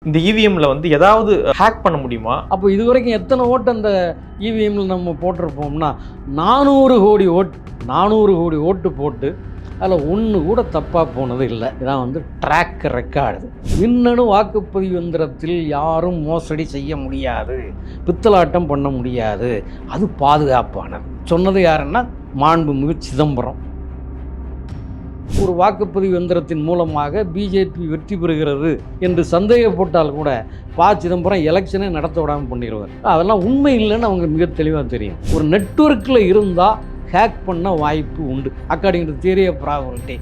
இந்த இவிஎம்ல வந்து ஏதாவது ஹேக் பண்ண முடியுமா? அப்போ இது வரைக்கும் எத்தனை ஓட்டு அந்த இவிஎம்மில் நம்ம போட்டிருப்போம்னா 400 கோடி ஓட்டு போட்டு அதில் ஒன்று கூட தப்பாக போனது இல்லை. இதான் வந்து ட்ராக் ரெக்கார்டு. மின்னணு வாக்குப்பதிவு எந்திரத்தில் யாரும் மோசடி செய்ய முடியாது, பித்தலாட்டம் பண்ண முடியாது, அது பாதுகாப்பானது. சொன்னது யாருன்னா மாண்புமிகு சிதம்பரம். ஒரு வாக்குப்பதிவு எந்திரத்தின் மூலமாக பிஜேபி வெற்றி பெறுகிறது என்று சந்தேகப்பட்டால் கூட சிதம்பரம் எலெக்ஷனே நடத்த விடாமல் பண்ணிடுவார். அதெல்லாம் உண்மை இல்லைன்னு அவங்க மிக தெளிவாக தெரியும். ஒரு நெட்வொர்க்கில் இருந்தால் ஹேக் பண்ண வாய்ப்பு உண்டு, according to theory of probability.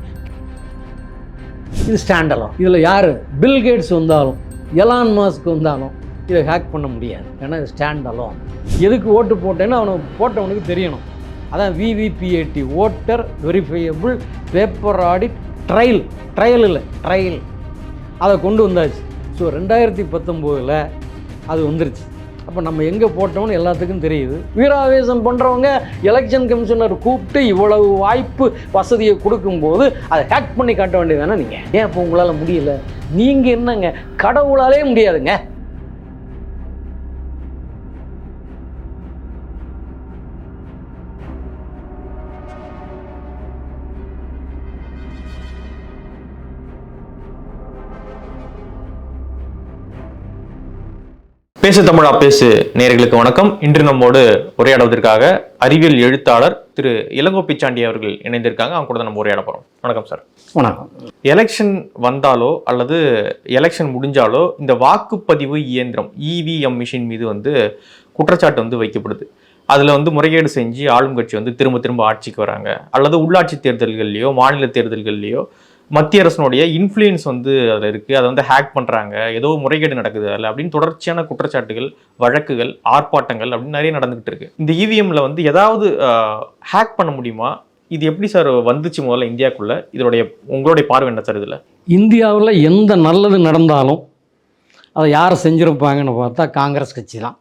இது ஸ்டாண்டலோன். இதில் யார் பில்கேட்ஸ் வந்தாலும் எலான் மாஸ்க் வந்தாலும் இதை ஹேக் பண்ண முடியாது. ஏன்னா இது ஸ்டாண்டலோன். எதுக்கு ஓட்டு போட்டேன்னு போட்டவனுக்கு தெரியணும். அதான் VVPAT, voter verifiable paper audit trail அதை கொண்டு வந்தாச்சு. ஸோ 2019 அது வந்துருச்சு. அப்போ நம்ம எங்கே போட்டோம்னு எல்லாத்துக்கும் தெரியுது. வீராவேசம் பண்ணுறவங்க எலெக்ஷன் கமிஷனர் கூப்பிட்டு இவ்வளவு வாய்ப்பு வசதியை கொடுக்கும்போது அதை ஹேக் பண்ணி காட்ட வேண்டியதானே நீங்கள். ஏன் இப்போ உங்களால் முடியல? நீங்கள் என்னங்க கடவுளாலே முடியாதுங்க. பேசு தமிழா பேசு நேயர்களுக்கு வணக்கம். இன்று நம்மோடு உரையாடுவதற்காக அறிவியல் எழுத்தாளர் திரு இளங்கோ பிச்சாண்டி அவர்கள் இணைந்திருக்காங்க. அவங்க கூட நம்ம உரையாட போறோம். வணக்கம் சார். வணக்கம். எலெக்ஷன் வந்தாலோ அல்லது எலெக்ஷன் முடிஞ்சாலோ இந்த வாக்குப்பதிவு இயந்திரம் இவிஎம் மிஷின் மீது வந்து குற்றச்சாட்டு வந்து வைக்கப்படுது. அதில் வந்து முறைகேடு செஞ்சு ஆளும் கட்சி வந்து திரும்ப ஆட்சிக்கு வராங்க, அல்லது உள்ளாட்சி தேர்தல்கள்லையோ மாநில தேர்தல்கள்லையோ மத்திய அரசனுடைய இன்ஃப்ளூயன்ஸ் வந்து அதில் இருக்குது, அதை வந்து ஹேக் பண்ணுறாங்க, ஏதோ முறைகேடு நடக்குது அதில் அப்படின்னு தொடர்ச்சியான குற்றச்சாட்டுகள், வழக்குகள், ஆர்ப்பாட்டங்கள் அப்படின்னு நிறைய நடந்துகிட்டு இருக்கு. இந்த இவிஎம்ல வந்து ஏதாவது ஹேக் பண்ண முடியுமா? இது எப்படி சார் வந்துச்சு முதல்ல இந்தியாவுக்குள்ள? இதோடைய உங்களுடைய பார்வை என்ன சார்? இதில் இந்தியாவில் எந்த நல்லது நடந்தாலும் அதை யாரை செஞ்சுருப்பாங்கன்னு பார்த்தா காங்கிரஸ் கட்சி தான்.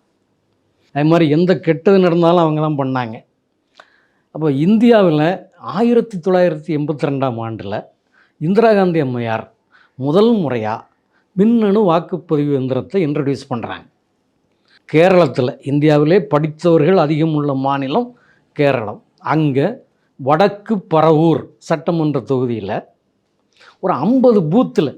அது மாதிரி எந்த கெட்டது நடந்தாலும் அவங்க தான் பண்ணாங்க. அப்போ இந்தியாவில் 1982ஆம் ஆண்டில் இந்திரா காந்தி அம்மையார் முதல் முறையாக மின்னணு வாக்குப்பதிவு எந்திரத்தை இன்ட்ரடியூஸ் பண்ணுறாங்க. கேரளத்தில், இந்தியாவிலே படித்தவர்கள் அதிகம் உள்ள மாநிலம் கேரளம். அங்கே வடக்கு பரவூர் சட்டமன்ற தொகுதியில் ஒரு 50 பூத்தில்,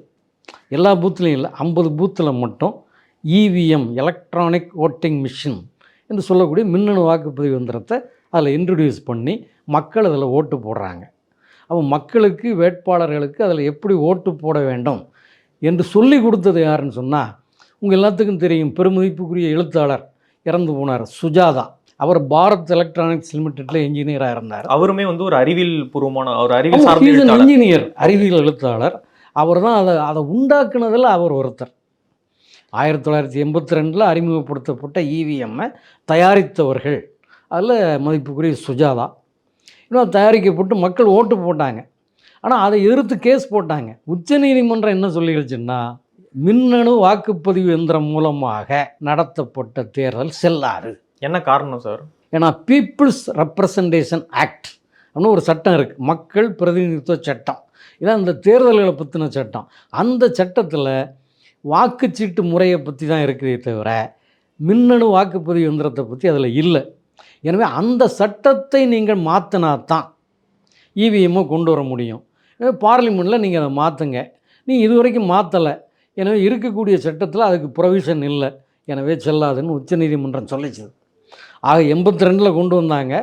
எல்லா பூத்துலையும் இல்லை, 50 பூத்தில் மட்டும் இவிஎம் எலக்ட்ரானிக் ஓட்டிங் மிஷின் என்று சொல்லக்கூடிய மின்னணு வாக்குப்பதிவு எந்திரத்தை அதில் இன்ட்ரடியூஸ் பண்ணி மக்கள் அதில் ஓட்டு போடுறாங்க. அப்போ மக்களுக்கு, வேட்பாளர்களுக்கு அதில் எப்படி ஓட்டு போட வேண்டும் என்று சொல்லி கொடுத்தது யாருன்னு சொன்னால், உங்கள் எல்லாத்துக்கும் தெரியும், பெருமதிப்புக்குரிய எழுத்தாளர் இறந்து போனார் சுஜாதா. அவர் பாரத் எலக்ட்ரானிக்ஸ் லிமிடெட்டில் என்ஜினியராக இருந்தார். அவருமே வந்து ஒரு அறிவியல் பூர்வமான ஒரு அறிவியல் இன்ஜினியர், அறிவியல் எழுத்தாளர். அவர் தான் அதை உண்டாக்குனதில் அவர் ஒருத்தர். 1982 அறிமுகப்படுத்தப்பட்ட இவிஎம்மை தயாரித்தவர்கள் அதில் மதிப்புக்குரிய சுஜாதா. இன்னும் தயாரிக்கப்பட்டு மக்கள் ஓட்டு போட்டாங்க. ஆனால் அதை எதிர்த்து கேஸ் போட்டாங்க. உச்சநீதிமன்றம் என்ன சொல்லிடுச்சுன்னா, மின்னணு வாக்குப்பதிவு எந்திரம் மூலமாக நடத்தப்பட்ட தேர்தல் செல்லாது. என்ன காரணம் சார்? ஏன்னா பீப்புள்ஸ் ரெப்ரசன்டேஷன் ஆக்ட் அப்படின்னு ஒரு சட்டம் இருக்குது, மக்கள் பிரதிநிதித்துவ சட்டம். இதான் இந்த தேர்தல்களை பற்றின சட்டம். அந்த சட்டத்தில் வாக்குச்சீட்டு முறையை பற்றி தான் இருக்குதே தவிர மின்னணு வாக்குப்பதிவு எந்திரத்தை பற்றி அதில் இல்லை. எனவே அந்த சட்டத்தை நீங்கள் மாற்றினா தான் இவிஎம்மை கொண்டு வர முடியும். எனவே பார்லிமெண்ட்டில் நீங்கள் அதை மாற்றுங்க. நீங்கள் இது வரைக்கும் மாற்றலை, எனவே இருக்கக்கூடிய சட்டத்தில் அதுக்கு ப்ரொவிஷன் இல்லை, எனவே செல்லாதுன்னு உச்சநீதிமன்றம் சொல்லிச்சுது. ஆக 82 கொண்டு வந்தாங்க.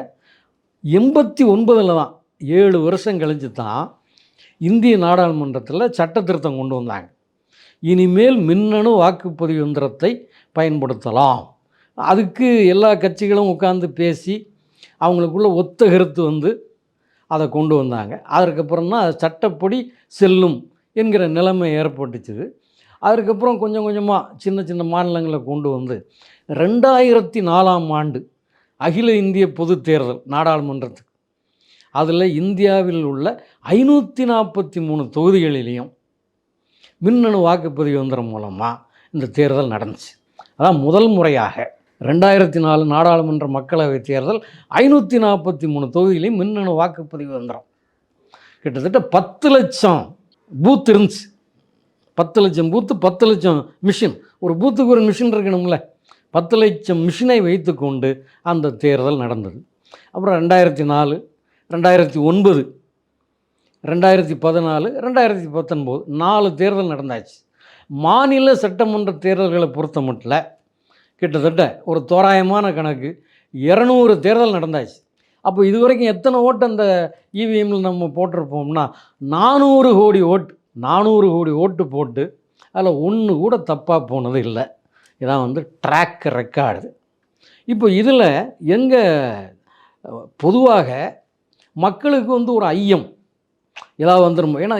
89 தான், 7 வருஷம் கழித்து தான் இந்திய நாடாளுமன்றத்தில் சட்ட திருத்தம் கொண்டு வந்தாங்க. இனிமேல் மின்னணு வாக்குப்பதிவு எந்திரத்தை பயன்படுத்தலாம். அதுக்கு எல்லா கட்சிகளும் உட்கார்ந்து பேசி அவங்களுக்குள்ள ஒத்த கருத்து வந்து அதை கொண்டு வந்தாங்க. அதற்கப்புறம் தான் அது சட்டப்படி செல்லும் என்கிற நிலைமை ஏற்பட்டுச்சுது. அதற்கப்புறம் கொஞ்சம் கொஞ்சமாக சின்ன மாநிலங்களை கொண்டு வந்து 2004ஆம் ஆண்டு அகில இந்திய பொது தேர்தல் நாடாளுமன்றத்துக்கு, அதில் இந்தியாவில் உள்ள 543 தொகுதிகளிலையும் மின்னணு வாக்குப்பதிவு எந்திரம் மூலமாக இந்த தேர்தல் நடந்துச்சு. அதான் முதல் முறையாக 2004 நாடாளுமன்ற மக்களவைத் தேர்தல் 543 தொகுதியிலையும் மின்னணு வாக்குப்பதிவு எந்திரம். கிட்டத்தட்ட 10 லட்சம் பூத் இருந்துச்சு. 10 லட்சம் பூத்து 10 லட்சம் மிஷின், ஒரு பூத்துக்கு ஒரு மிஷின் இருக்கணும்ல, 10 லட்சம் மிஷினை வைத்து கொண்டு அந்த தேர்தல் நடந்தது. அப்புறம் 2004, 2009, 2014, 2019 4 தேர்தல் நடந்தாச்சு. மாநில சட்டமன்ற தேர்தல்களை பொறுத்த மட்டும் கிட்டத்தட்ட ஒரு தோராயமான கணக்கு 200 தேர்தல் நடந்தாச்சு. அப்போ இது வரைக்கும் எத்தனை ஓட்டு அந்த இவிஎம்மில் நம்ம போட்டிருப்போம்னா 400 கோடி ஓட்டு. 400 கோடி ஓட்டு போட்டு அதில் ஒன்று கூட தப்பாக போனது இல்லை. இதான் வந்து ட்ராக் ரெக்கார்டு. இப்போ இதில் எங்கே பொதுவாக மக்களுக்கு வந்து ஒரு ஐயம் ஏதாவது வந்துடும். ஏன்னா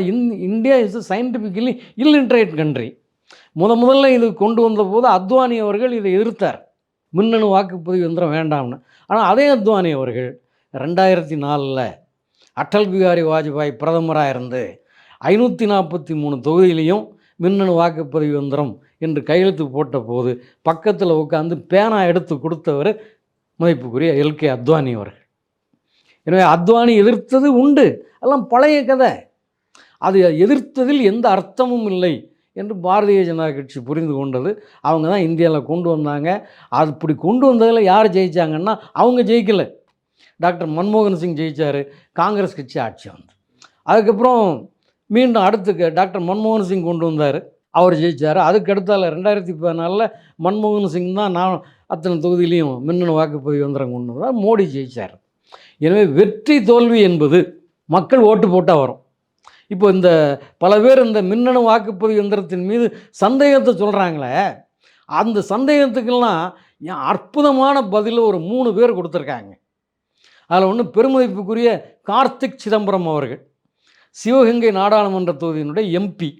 India is scientifically illiterate country. முதல்ல இது கொண்டு வந்த போது அத்வானி அவர்கள் இதை எதிர்த்தார், மின்னணு வாக்குப்பதிவு எந்திரம் வேண்டாம்னு. ஆனால் அதே அத்வானி அவர்கள் 2004 அடல் பிகாரி வாஜ்பாய் பிரதமராக இருந்து 543 தொகுதியிலையும் மின்னணு வாக்குப்பதிவு எந்திரம் என்று கையெழுத்து போட்ட போது பக்கத்தில் உட்காந்து பேனா எடுத்து கொடுத்தவர் மதிப்புக்குரிய எல்கே அத்வானி அவர்கள். எனவே அத்வானி எதிர்த்தது உண்டு, அதெல்லாம் பழைய கதை. அது எதிர்த்ததில் எந்த அர்த்தமும் இல்லை என்று பாரதிய ஜனதா கட்சி புரிந்து கொண்டது. அவங்க தான் இந்தியாவில் கொண்டு வந்தாங்க. அது இப்படி கொண்டு வந்ததில் யார் ஜெயித்தாங்கன்னா அவங்க ஜெயிக்கலை. டாக்டர் மன்மோகன் சிங் ஜெயித்தார், காங்கிரஸ் கட்சி ஆட்சி வந்து. அதுக்கப்புறம் மீண்டும் அடுத்து டாக்டர் மன்மோகன் சிங் கொண்டு வந்தார், அவர் ஜெயித்தார். அதுக்கு அடுத்தால 2014 மன்மோகன் சிங் தான் நான் அத்தனை தொகுதியிலையும் மின்னணு வாக்குப்பதிவு எந்திரம் கொண்டு வந்தார், மோடி ஜெயித்தார். எனவே வெற்றி தோல்வி என்பது மக்கள் ஓட்டு போட்டால் வரும். இப்போ இந்த பல பேர் இந்த மின்னணு வாக்குப்பதிவு எந்திரத்தின் மீது சந்தேகத்தை சொல்கிறாங்களே, அந்த சந்தேகத்துக்கெல்லாம் அற்புதமான பதில் ஒரு 3 பேர் கொடுத்துருக்காங்க. அதில் ஒன்று பெருமதிப்புக்குரிய கார்த்திக் சிதம்பரம் அவர்கள், சிவகங்கை நாடாளுமன்ற தொகுதியினுடைய எம்பி,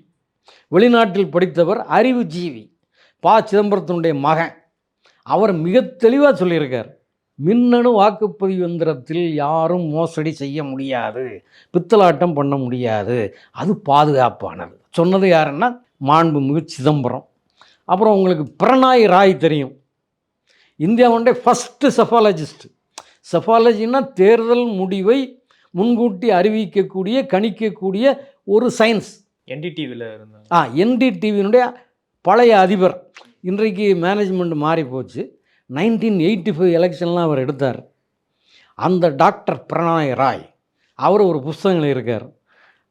வெளிநாட்டில் படித்தவர், அறிவுஜீவி, சிதம்பரத்தினுடைய மகன். அவர் மிக தெளிவாக சொல்லியிருக்கார், மின்னணு வாக்குப்பதிவு எந்திரத்தில் யாரும் மோசடி செய்ய முடியாது, பித்தலாட்டம் பண்ண முடியாது, அது பாதுகாப்பானது. சொன்னது யாருன்னா மாண்புமிகு சிதம்பரம். அப்புறம் உங்களுக்கு பிரணாய் ராய் தெரியும், இந்தியாவுடைய ஃபஸ்ட்டு செஃபாலஜிஸ்ட். செஃபாலஜின்னா தேர்தல் முடிவை முன்கூட்டி அறிவிக்கக்கூடிய கணிக்கக்கூடிய ஒரு சயின்ஸ். என்டிடிவியில் இருந்தாங்க. என்டிடிவியினுடைய பழைய அதிபர், இன்றைக்கு மேனேஜ்மெண்ட் மாறி போச்சு. 1985 எலெக்ஷன்லாம் அவர் எடுத்தார். அந்த டாக்டர் பிரணாய் ராய் அவர் ஒரு புஸ்தகங்கள் இருக்கார்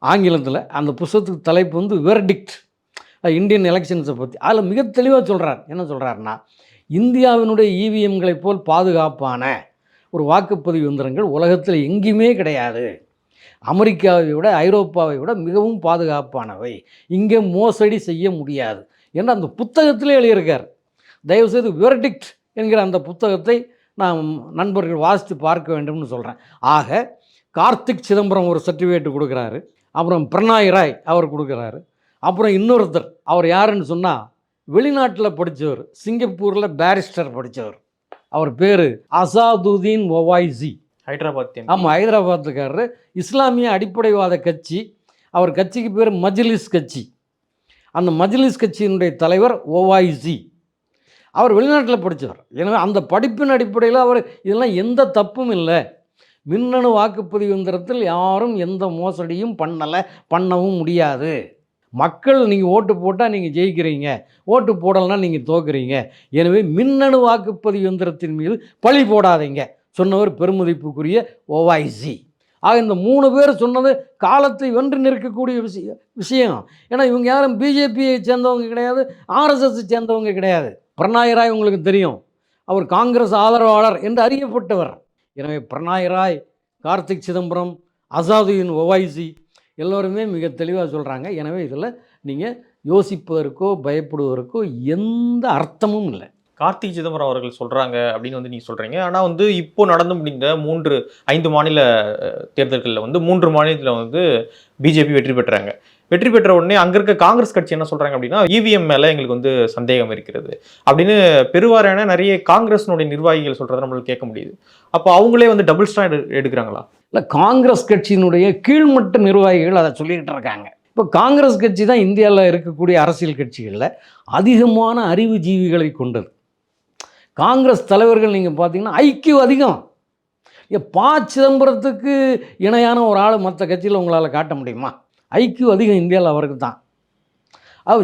ஆங்கிலத்தில். அந்த புஸ்தகத்துக்கு தலைப்பு வந்து வெர்டிக்ட், இந்தியன் எலெக்ஷன்ஸை பற்றி. அதில் மிக தெளிவாக சொல்கிறார். என்ன சொல்கிறாருன்னா, இந்தியாவினுடைய இவிஎம்களை போல் பாதுகாப்பான ஒரு வாக்குப்பதிவு எந்திரங்கள் உலகத்தில் எங்கேயுமே கிடையாது. அமெரிக்காவை விட ஐரோப்பாவை விட மிகவும் பாதுகாப்பானவை, இங்கே மோசடி செய்ய முடியாது என்று அந்த புத்தகத்திலே எழுதியிருக்கார். தயவுசெய்து வெர்டிக்ட் என்கிற அந்த புத்தகத்தை நான் நண்பர்கள் வாசித்து பார்க்க வேண்டும்னு சொல்கிறேன். ஆக கார்த்திக் சிதம்பரம் ஒரு சர்டிஃபிகேட் கொடுக்குறாரு, அப்புறம் பிரணாய் ராய் அவர் கொடுக்குறாரு, அப்புறம் இன்னொருத்தர், அவர் யாருன்னு சொன்னால் வெளிநாட்டில் படித்தவர், சிங்கப்பூரில் பேரிஸ்டர் படித்தவர், அவர் பேர் அசாதுதீன் ஒவைசி, ஹைதராபாத். ஆமாம், ஹைதராபாத்துக்காரரு. இஸ்லாமிய அடிப்படைவாத கட்சி, அவர் கட்சிக்கு பேர் மஜ்லிஸ் கட்சி. அந்த மஜ்லிஸ் கட்சியினுடைய தலைவர் ஒவைசி, அவர் வெளிநாட்டில் படித்தவர். எனவே அந்த படிப்பின் அடிப்படையில் அவர் இதெல்லாம் எந்த தப்பும் இல்லை, மின்னணு வாக்குப்பதிவு எந்திரத்தில் யாரும் எந்த மோசடியும் பண்ணவும் முடியாது. மக்கள் நீங்கள் ஓட்டு போட்டால் நீங்கள் ஜெயிக்கிறீங்க, ஓட்டு போடலைன்னா நீங்கள் தோக்குறீங்க. எனவே மின்னணு வாக்குப்பதிவு எந்திரத்தின் மீது பழி போடாதீங்க சொன்னவர் பெருமதிப்புக்குரிய ஒவைசி. ஆக இந்த 3 பேர் சொன்னது காலத்தை வென்று நிற்கக்கூடிய விஷயம். ஏன்னா இவங்க யாரும் பிஜேபியை சேர்ந்தவங்க கிடையாது, ஆர்எஸ்எஸ் சேர்ந்தவங்க கிடையாது. பிரணாய் ராய் உங்களுக்கு தெரியும், அவர் காங்கிரஸ் ஆதரவாளர் என்று அறியப்பட்டவர். எனவே பிரணாய் ராய், கார்த்திக் சிதம்பரம், அசாதுதீன் ஒவைசி எல்லோருமே மிக தெளிவாக சொல்கிறாங்க. எனவே இதில் நீங்கள் யோசிப்பதற்கோ பயப்படுவதற்கோ எந்த அர்த்தமும் இல்லை. கார்த்திக் சிதம்பரம் அவர்கள் சொல்கிறாங்க அப்படின்னு வந்து நீங்கள் சொல்கிறீங்க. ஆனால் வந்து இப்போ நடந்து முடிந்த 5 மாநில தேர்தல்களில் வந்து 3 மாநிலத்தில் வந்து பிஜேபி வெற்றி பெற்றாங்க. வெற்றி பெற்ற உடனே அங்கே இருக்க காங்கிரஸ் கட்சி என்ன சொல்கிறாங்க அப்படின்னா, இவிஎம் மேலே எங்களுக்கு வந்து சந்தேகம் இருக்கிறது அப்படின்னு பெருவாரியான நிறைய காங்கிரஸினுடைய நிர்வாகிகள் சொல்கிறத நம்மளுக்கு கேட்க முடியுது. அப்போ அவங்களே வந்து டபுள் ஸ்டாண்ட் எடுக்கிறாங்களா? இல்லை, காங்கிரஸ் கட்சியினுடைய கீழ்மட்ட நிர்வாகிகள் அதை சொல்லிக்கிட்டு இருக்காங்க. இப்போ காங்கிரஸ் கட்சி தான் இந்தியாவில் இருக்கக்கூடிய அரசியல் கட்சிகளில் அதிகமான அறிவுஜீவிகளை கொண்டது. காங்கிரஸ் தலைவர்கள் நீங்கள் பார்த்தீங்கன்னா ஐக்கியூ அதிகம். சிதம்பரத்துக்கு இணையான ஒரு ஆள் மற்ற கட்சியில் உங்களால் காட்ட முடியுமா? ஐக்கியூ அதிகம் இந்தியாவில் அவருக்கு தான்.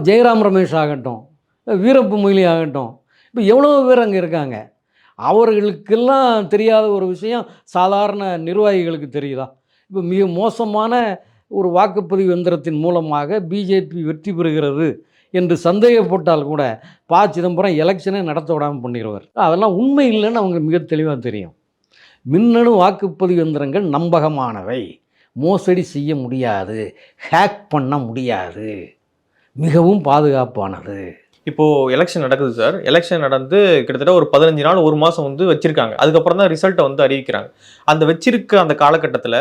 ஜெயராம் ரமேஷ் ஆகட்டும், வீரப்பு மொய்லி ஆகட்டும், இப்போ எவ்வளோ பேர் அங்கே இருக்காங்க. அவர்களுக்கெல்லாம் தெரியாத ஒரு விஷயம் சாதாரண நிர்வாகிகளுக்கு தெரியுதா? இப்போ மிக மோசமான ஒரு வாக்குப்பதிவு எந்திரத்தின் மூலமாக பிஜேபி வெற்றி பெறுகிறது என்று சந்தேகப்பட்டால் கூட சிதம்பரம் எலெக்ஷனே நடத்த விடாமல் பண்ணிடுவார். அதெல்லாம் உண்மை இல்லைன்னு அவங்க மிக தெளிவாக தெரியும். மின்னணு வாக்குப்பதிவு எந்திரங்கள் நம்பகமானவை, மோசடி செய்ய முடியாது, ஹேக் பண்ண முடியாது, மிகவும் பாதுகாப்பானது. இப்போது எலெக்ஷன் நடக்குது சார். எலெக்ஷன் நடந்து கிட்டத்தட்ட ஒரு 15 நாள் 1 மாதம் வந்து வச்சுருக்காங்க. அதுக்கப்புறம் தான் ரிசல்ட்டை வந்து அறிவிக்கிறாங்க. அந்த வச்சிருக்க அந்த காலகட்டத்தில்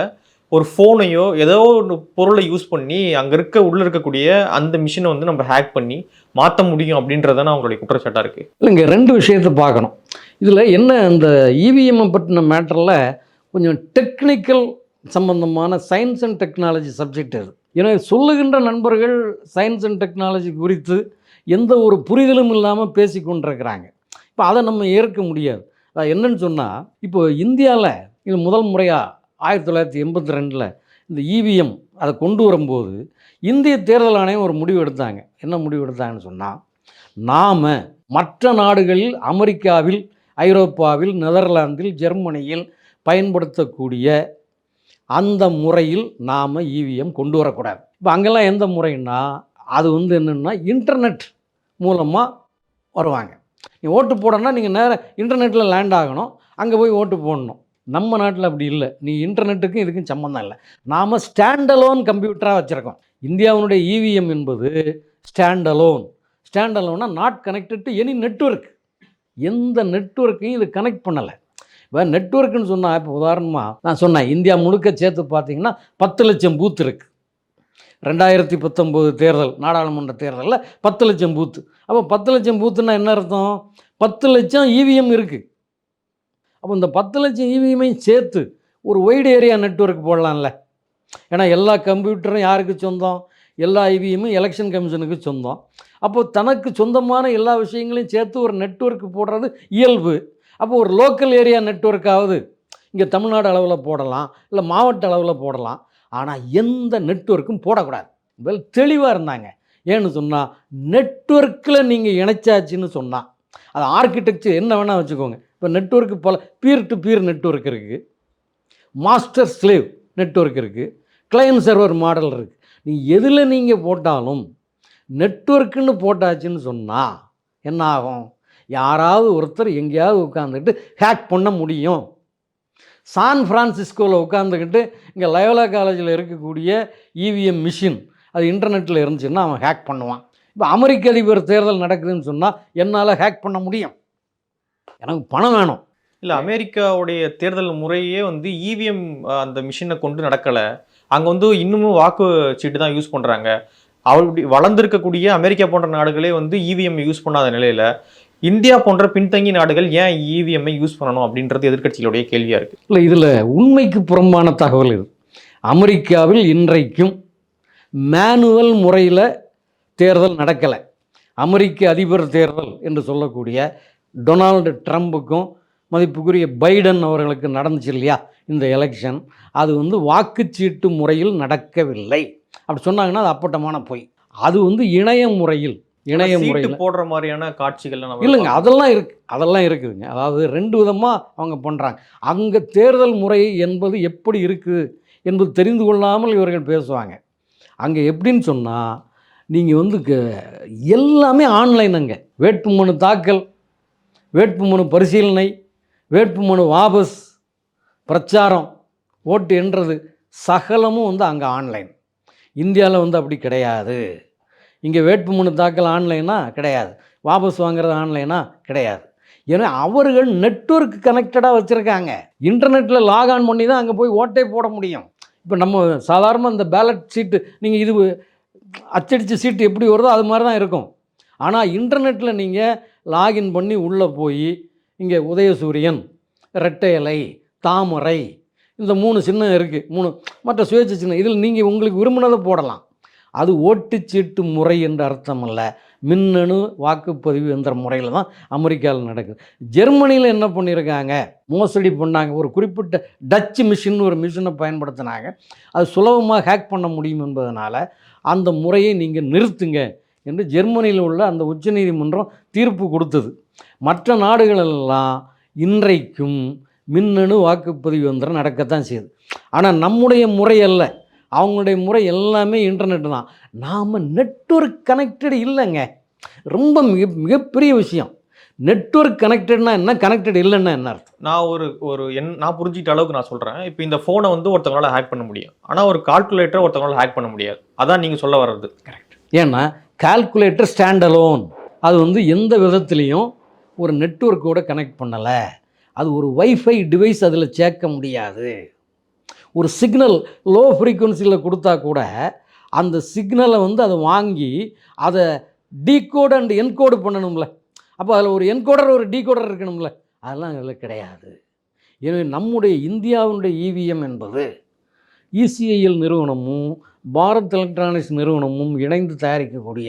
ஒரு ஃபோனையோ ஏதோ ஒரு பொருளை யூஸ் பண்ணி அங்கே உள்ளே இருக்கக்கூடிய அந்த மிஷினை வந்து நம்ம ஹேக் பண்ணி மாற்ற முடியும் அப்படின்றதான அவங்களுடைய குற்றச்சாட்டாக இருக்குது. இல்லைங்க, 2 விஷயத்தை பார்க்கணும். இதில் என்ன, இந்த இவிஎம்ஐ பற்றின மேட்டரில் கொஞ்சம் டெக்னிக்கல் சம்பந்தமான சயின்ஸ் அண்ட் டெக்னாலஜி சப்ஜெக்ட் அது. ஏன்னா சொல்லுகின்ற நண்பர்கள் சயின்ஸ் அண்ட் டெக்னாலஜி குறித்து எந்த ஒரு புரிதலும் இல்லாமல் பேசி கொண்டிருக்கிறாங்க. இப்போ அதை நம்ம ஏற்க முடியாது. என்னன்னு சொன்னால், இப்போ இந்தியாவில் இது முதல் முறையாக 1982 இந்த இவிஎம் அதை கொண்டு வரும்போது இந்திய தேர்தல் ஆணையம் ஒரு முடிவு எடுத்தாங்க. என்ன முடிவு எடுத்தாங்கன்னு சொன்னால், நாம் மற்ற நாடுகளில், அமெரிக்காவில், ஐரோப்பாவில், நெதர்லாந்தில், ஜெர்மனியில் பயன்படுத்தக்கூடிய அந்த முறையில் நாம் இவிஎம் கொண்டு வரக்கூடாது. இப்போ அங்கெல்லாம் எந்த முறைன்னா, அது வந்து என்னென்னா இன்டர்நெட் மூலமாக வருவாங்க. நீங்கள் ஓட்டு போடணும்னா நீங்கள் நேராக இன்டர்நெட்டில் லேண்ட் ஆகணும், அங்கே போய் ஓட்டு போடணும். நம்ம நாட்டில் அப்படி இல்லை. நீ இன்டர்நெட்டுக்கும் இதுக்கும் சம்மந்தம் இல்லை. நாம் ஸ்டாண்டலோன் கம்ப்யூட்டராக வச்சுருக்கோம். இந்தியாவினுடைய இவிஎம் என்பது ஸ்டாண்டலோன். ஸ்டாண்டலோன்னா not connected to any network. எந்த நெட்வொர்க்கையும் இது கனெக்ட் பண்ணலை. இப்போ நெட்வொர்க்குன்னு சொன்னால், இப்போ உதாரணமாக நான் சொன்னேன், இந்தியா முழுக்க சேர்த்து பார்த்தீங்கன்னா 10 லட்சம் பூத் இருக்குது. 2019 தேர்தல், நாடாளுமன்ற தேர்தலில் 10 லட்சம் பூத்து. அப்போ 10 லட்சம் பூத்துன்னா என்ன அர்த்தம்? 10 லட்சம் இவிஎம் இருக்குது. அப்போ இந்த 10 லட்சம் இவிஎம்மையும் சேர்த்து ஒரு வைடு ஏரியா நெட்வொர்க் போடலாம்ல. ஏன்னா எல்லா கம்ப்யூட்டரும் யாருக்கு சொந்தம்? எல்லா இவிஎம்மும் எலெக்ஷன் கமிஷனுக்கு சொந்தம். அப்போது தனக்கு சொந்தமான எல்லா விஷயங்களையும் சேர்த்து ஒரு நெட்வொர்க் போடுறது இயல்பு. அப்போ ஒரு லோக்கல் ஏரியா நெட்வொர்க்காவது இங்கே தமிழ்நாடு அளவில் போடலாம், இல்லை மாவட்ட அளவில் போடலாம். ஆனால் எந்த நெட்வொர்க்கும் போடக்கூடாது. வெல் தெளிவாக இருந்தாங்க. ஏன்னு சொன்னால், நெட்வொர்க்கில் நீங்கள் இணைச்சாச்சுன்னு சொன்னால், அது ஆர்கிடெக்சர் என்ன வேணால் வச்சுக்கோங்க. இப்போ நெட்வொர்க்கு பல பீர் டு பீர் நெட்வொர்க் இருக்குது, மாஸ்டர் ஸ்லேவ் நெட்வொர்க் இருக்குது, கிளையன்ட் சர்வர் மாடல் இருக்குது. எதில் நீங்கள் போட்டாலும் நெட்வொர்க்குன்னு போட்டாச்சுன்னு சொன்னால் என்ன ஆகும்? யாராவது ஒருத்தர் எங்கேயாவது உட்காந்துக்கிட்டு ஹேக் பண்ண முடியும். சான் ஃப்ரான்சிஸ்கோவில் உட்காந்துக்கிட்டு இங்கே லயோலா காலேஜில் இருக்கக்கூடிய இவிஎம் மிஷின் அது இன்டர்நெட்டில் இருந்துச்சுன்னா அவன் ஹேக் பண்ணுவான். இப்போ அமெரிக்க அதிபர் தேர்தல் நடக்குதுன்னு சொன்னால் என்னால் ஹேக் பண்ண முடியும். எனக்கு பணம் வேணும். இல்லை, அமெரிக்காவுடைய தேர்தல் முறையே வந்து இவிஎம் அந்த மிஷினை கொண்டு நடக்கலை. அங்கே வந்து இன்னமும் வாக்கு சீட்டு தான் யூஸ் பண்ணுறாங்க. அப்படி வளர்ந்துருக்கக்கூடிய அமெரிக்கா போன்ற நாடுகளே வந்து இவிஎம் யூஸ் பண்ணாத நிலையில் இந்தியா போன்ற பின்தங்கிய நாடுகள் ஏன் இவிஎம்ஐ யூஸ் பண்ணணும் அப்படின்றது எதிர்க்கட்சிகளுடைய கேள்வியாக இருக்குது. இல்லை, இதில் உண்மைக்கு புறம்பான தகவல் இது. அமெரிக்காவில் இன்றைக்கும் மேனுவல் முறையில் தேர்தல் நடக்கலை. அமெரிக்க அதிபர் தேர்தல் என்று சொல்லக்கூடிய டொனால்டு ட்ரம்புக்கும் மதிப்புக்குரிய பைடன் அவர்களுக்கு நடந்துச்சு இல்லையா இந்த எலெக்ஷன், அது வந்து வாக்குச்சீட்டு முறையில் நடக்கவில்லை. அப்படி சொன்னாங்கன்னா அது அப்பட்டமான பொய். அது வந்து இணைய முறையில் போடுற மாதிரியான காட்சிகள் இல்லைங்க, அதெல்லாம் இருக்குதுங்க. அதாவது 2 விதமாக அவங்க பண்ணுறாங்க. அங்கே தேர்தல் முறை என்பது எப்படி இருக்குது என்பது தெரிந்து கொள்ளாமல் இவர்கள் பேசுவாங்க. அங்கே எப்படின்னு சொன்னால், நீங்கள் வந்து எல்லாமே ஆன்லைன். அங்கே வேட்புமனு தாக்கல், வேட்புமனு பரிசீலனை, வேட்புமனு வாபஸ், பிரச்சாரம், ஓட்டு என்றது சகலமும் வந்து அங்கே ஆன்லைன். இந்தியாவில் வந்து அப்படி கிடையாது. இங்கே வேட்புமனு தாக்கல் ஆன்லைனா கிடையாது, வாபஸ் வாங்குறது ஆன்லைனா கிடையாது. ஏன்னா அவர்கள் நெட்வொர்க் கனெக்டடாக வச்சுருக்காங்க. இன்டர்நெட்டில் லாக்ஆன் பண்ணி தான் அங்கே போய் ஓட்டே போட முடியும். இப்போ நம்ம சாதாரணமாக இந்த பேலட் சீட்டு, நீங்கள் இது அச்சடித்த சீட்டு எப்படி வருதோ அது மாதிரி தான் இருக்கும். ஆனால் இன்டர்நெட்டில் நீங்கள் லாகின் பண்ணி உள்ளே போய் இங்கே உதயசூரியன், ரெட்டை இலை, தாமரை, இந்த 3 சின்னம் இருக்குது, 3 மற்ற சுயேட்சை சின்னம், இதில் நீங்கள் உங்களுக்கு விரும்பினதை போடலாம். அது ஓட்டுச்சீட்டு முறை என்ற அர்த்தம் அல்ல, மின்னணு வாக்குப்பதிவு என்ற முறையில் தான் அமெரிக்காவில் நடக்குது. ஜெர்மனியில் என்ன பண்ணியிருக்காங்க, மோசடி பண்ணாங்க. ஒரு குறிப்பிட்ட டச் மிஷின் ஒரு மிஷினை பயன்படுத்தினாங்க. அது சுலபமாக ஹேக் பண்ண முடியும் என்பதனால் அந்த முறையை நீங்கள் நிறுத்துங்க என்று ஜெர்மனியில் உள்ள அந்த உச்சநீதிமன்றம் தீர்ப்பு கொடுத்தது. மற்ற நாடுகளெல்லாம் இன்றைக்கும் மின்னணு வாக்குப்பதிவு இயந்திரம் நடக்கத்தான் செய்யுது. ஆனால் நம்முடைய முறை அல்ல, அவங்களுடைய முறை எல்லாமே இன்டர்நெட் தான். நாம் நெட்வொர்க் கனெக்டட் இல்லைங்க. ரொம்ப மிகப்பெரிய விஷயம். நெட்வொர்க் கனெக்டட்னா என்ன, கனெக்டட் இல்லைன்னா என்ன அர்த்தம்? நான் புரிஞ்சிட்ட அளவுக்கு நான் சொல்கிறேன். இப்போ இந்த ஃபோனை வந்து ஒருத்தவங்களால ஹேக் பண்ண முடியும், ஆனால் ஒரு கால்குலேட்டரை ஒருத்தவங்களால ஹேக் பண்ண முடியாது. அதான் நீங்கள் சொல்ல வர்றது. கரெக்ட். ஏன்னா கால்குலேட்டர் ஸ்டாண்ட் அலோன், அது வந்து எந்த விதத்துலேயும் ஒரு நெட்வொர்க்கோடு கனெக்ட் பண்ணலை. அது ஒரு வைஃபை டிவைஸ், அதில் சேர்க்க முடியாது. ஒரு சிக்னல் லோ ஃப்ரீக்குவன்சியில் கொடுத்தா கூட அந்த சிக்னலை வந்து அதை வாங்கி அதை டீகோட் அண்ட் என்கோடு பண்ணணும்ல. அப்போ அதில் ஒரு என்கோடர் ஒரு டீகோடர் இருக்கணும்ல. அதெல்லாம் அதில் கிடையாது. எனவே நம்முடைய இந்தியாவினுடைய இவிஎம் என்பது இசிஐஎல் நிறுவனமும் பாரத் எலக்ட்ரானிக்ஸ் நிறுவனமும் இணைந்து தயாரிக்கக்கூடிய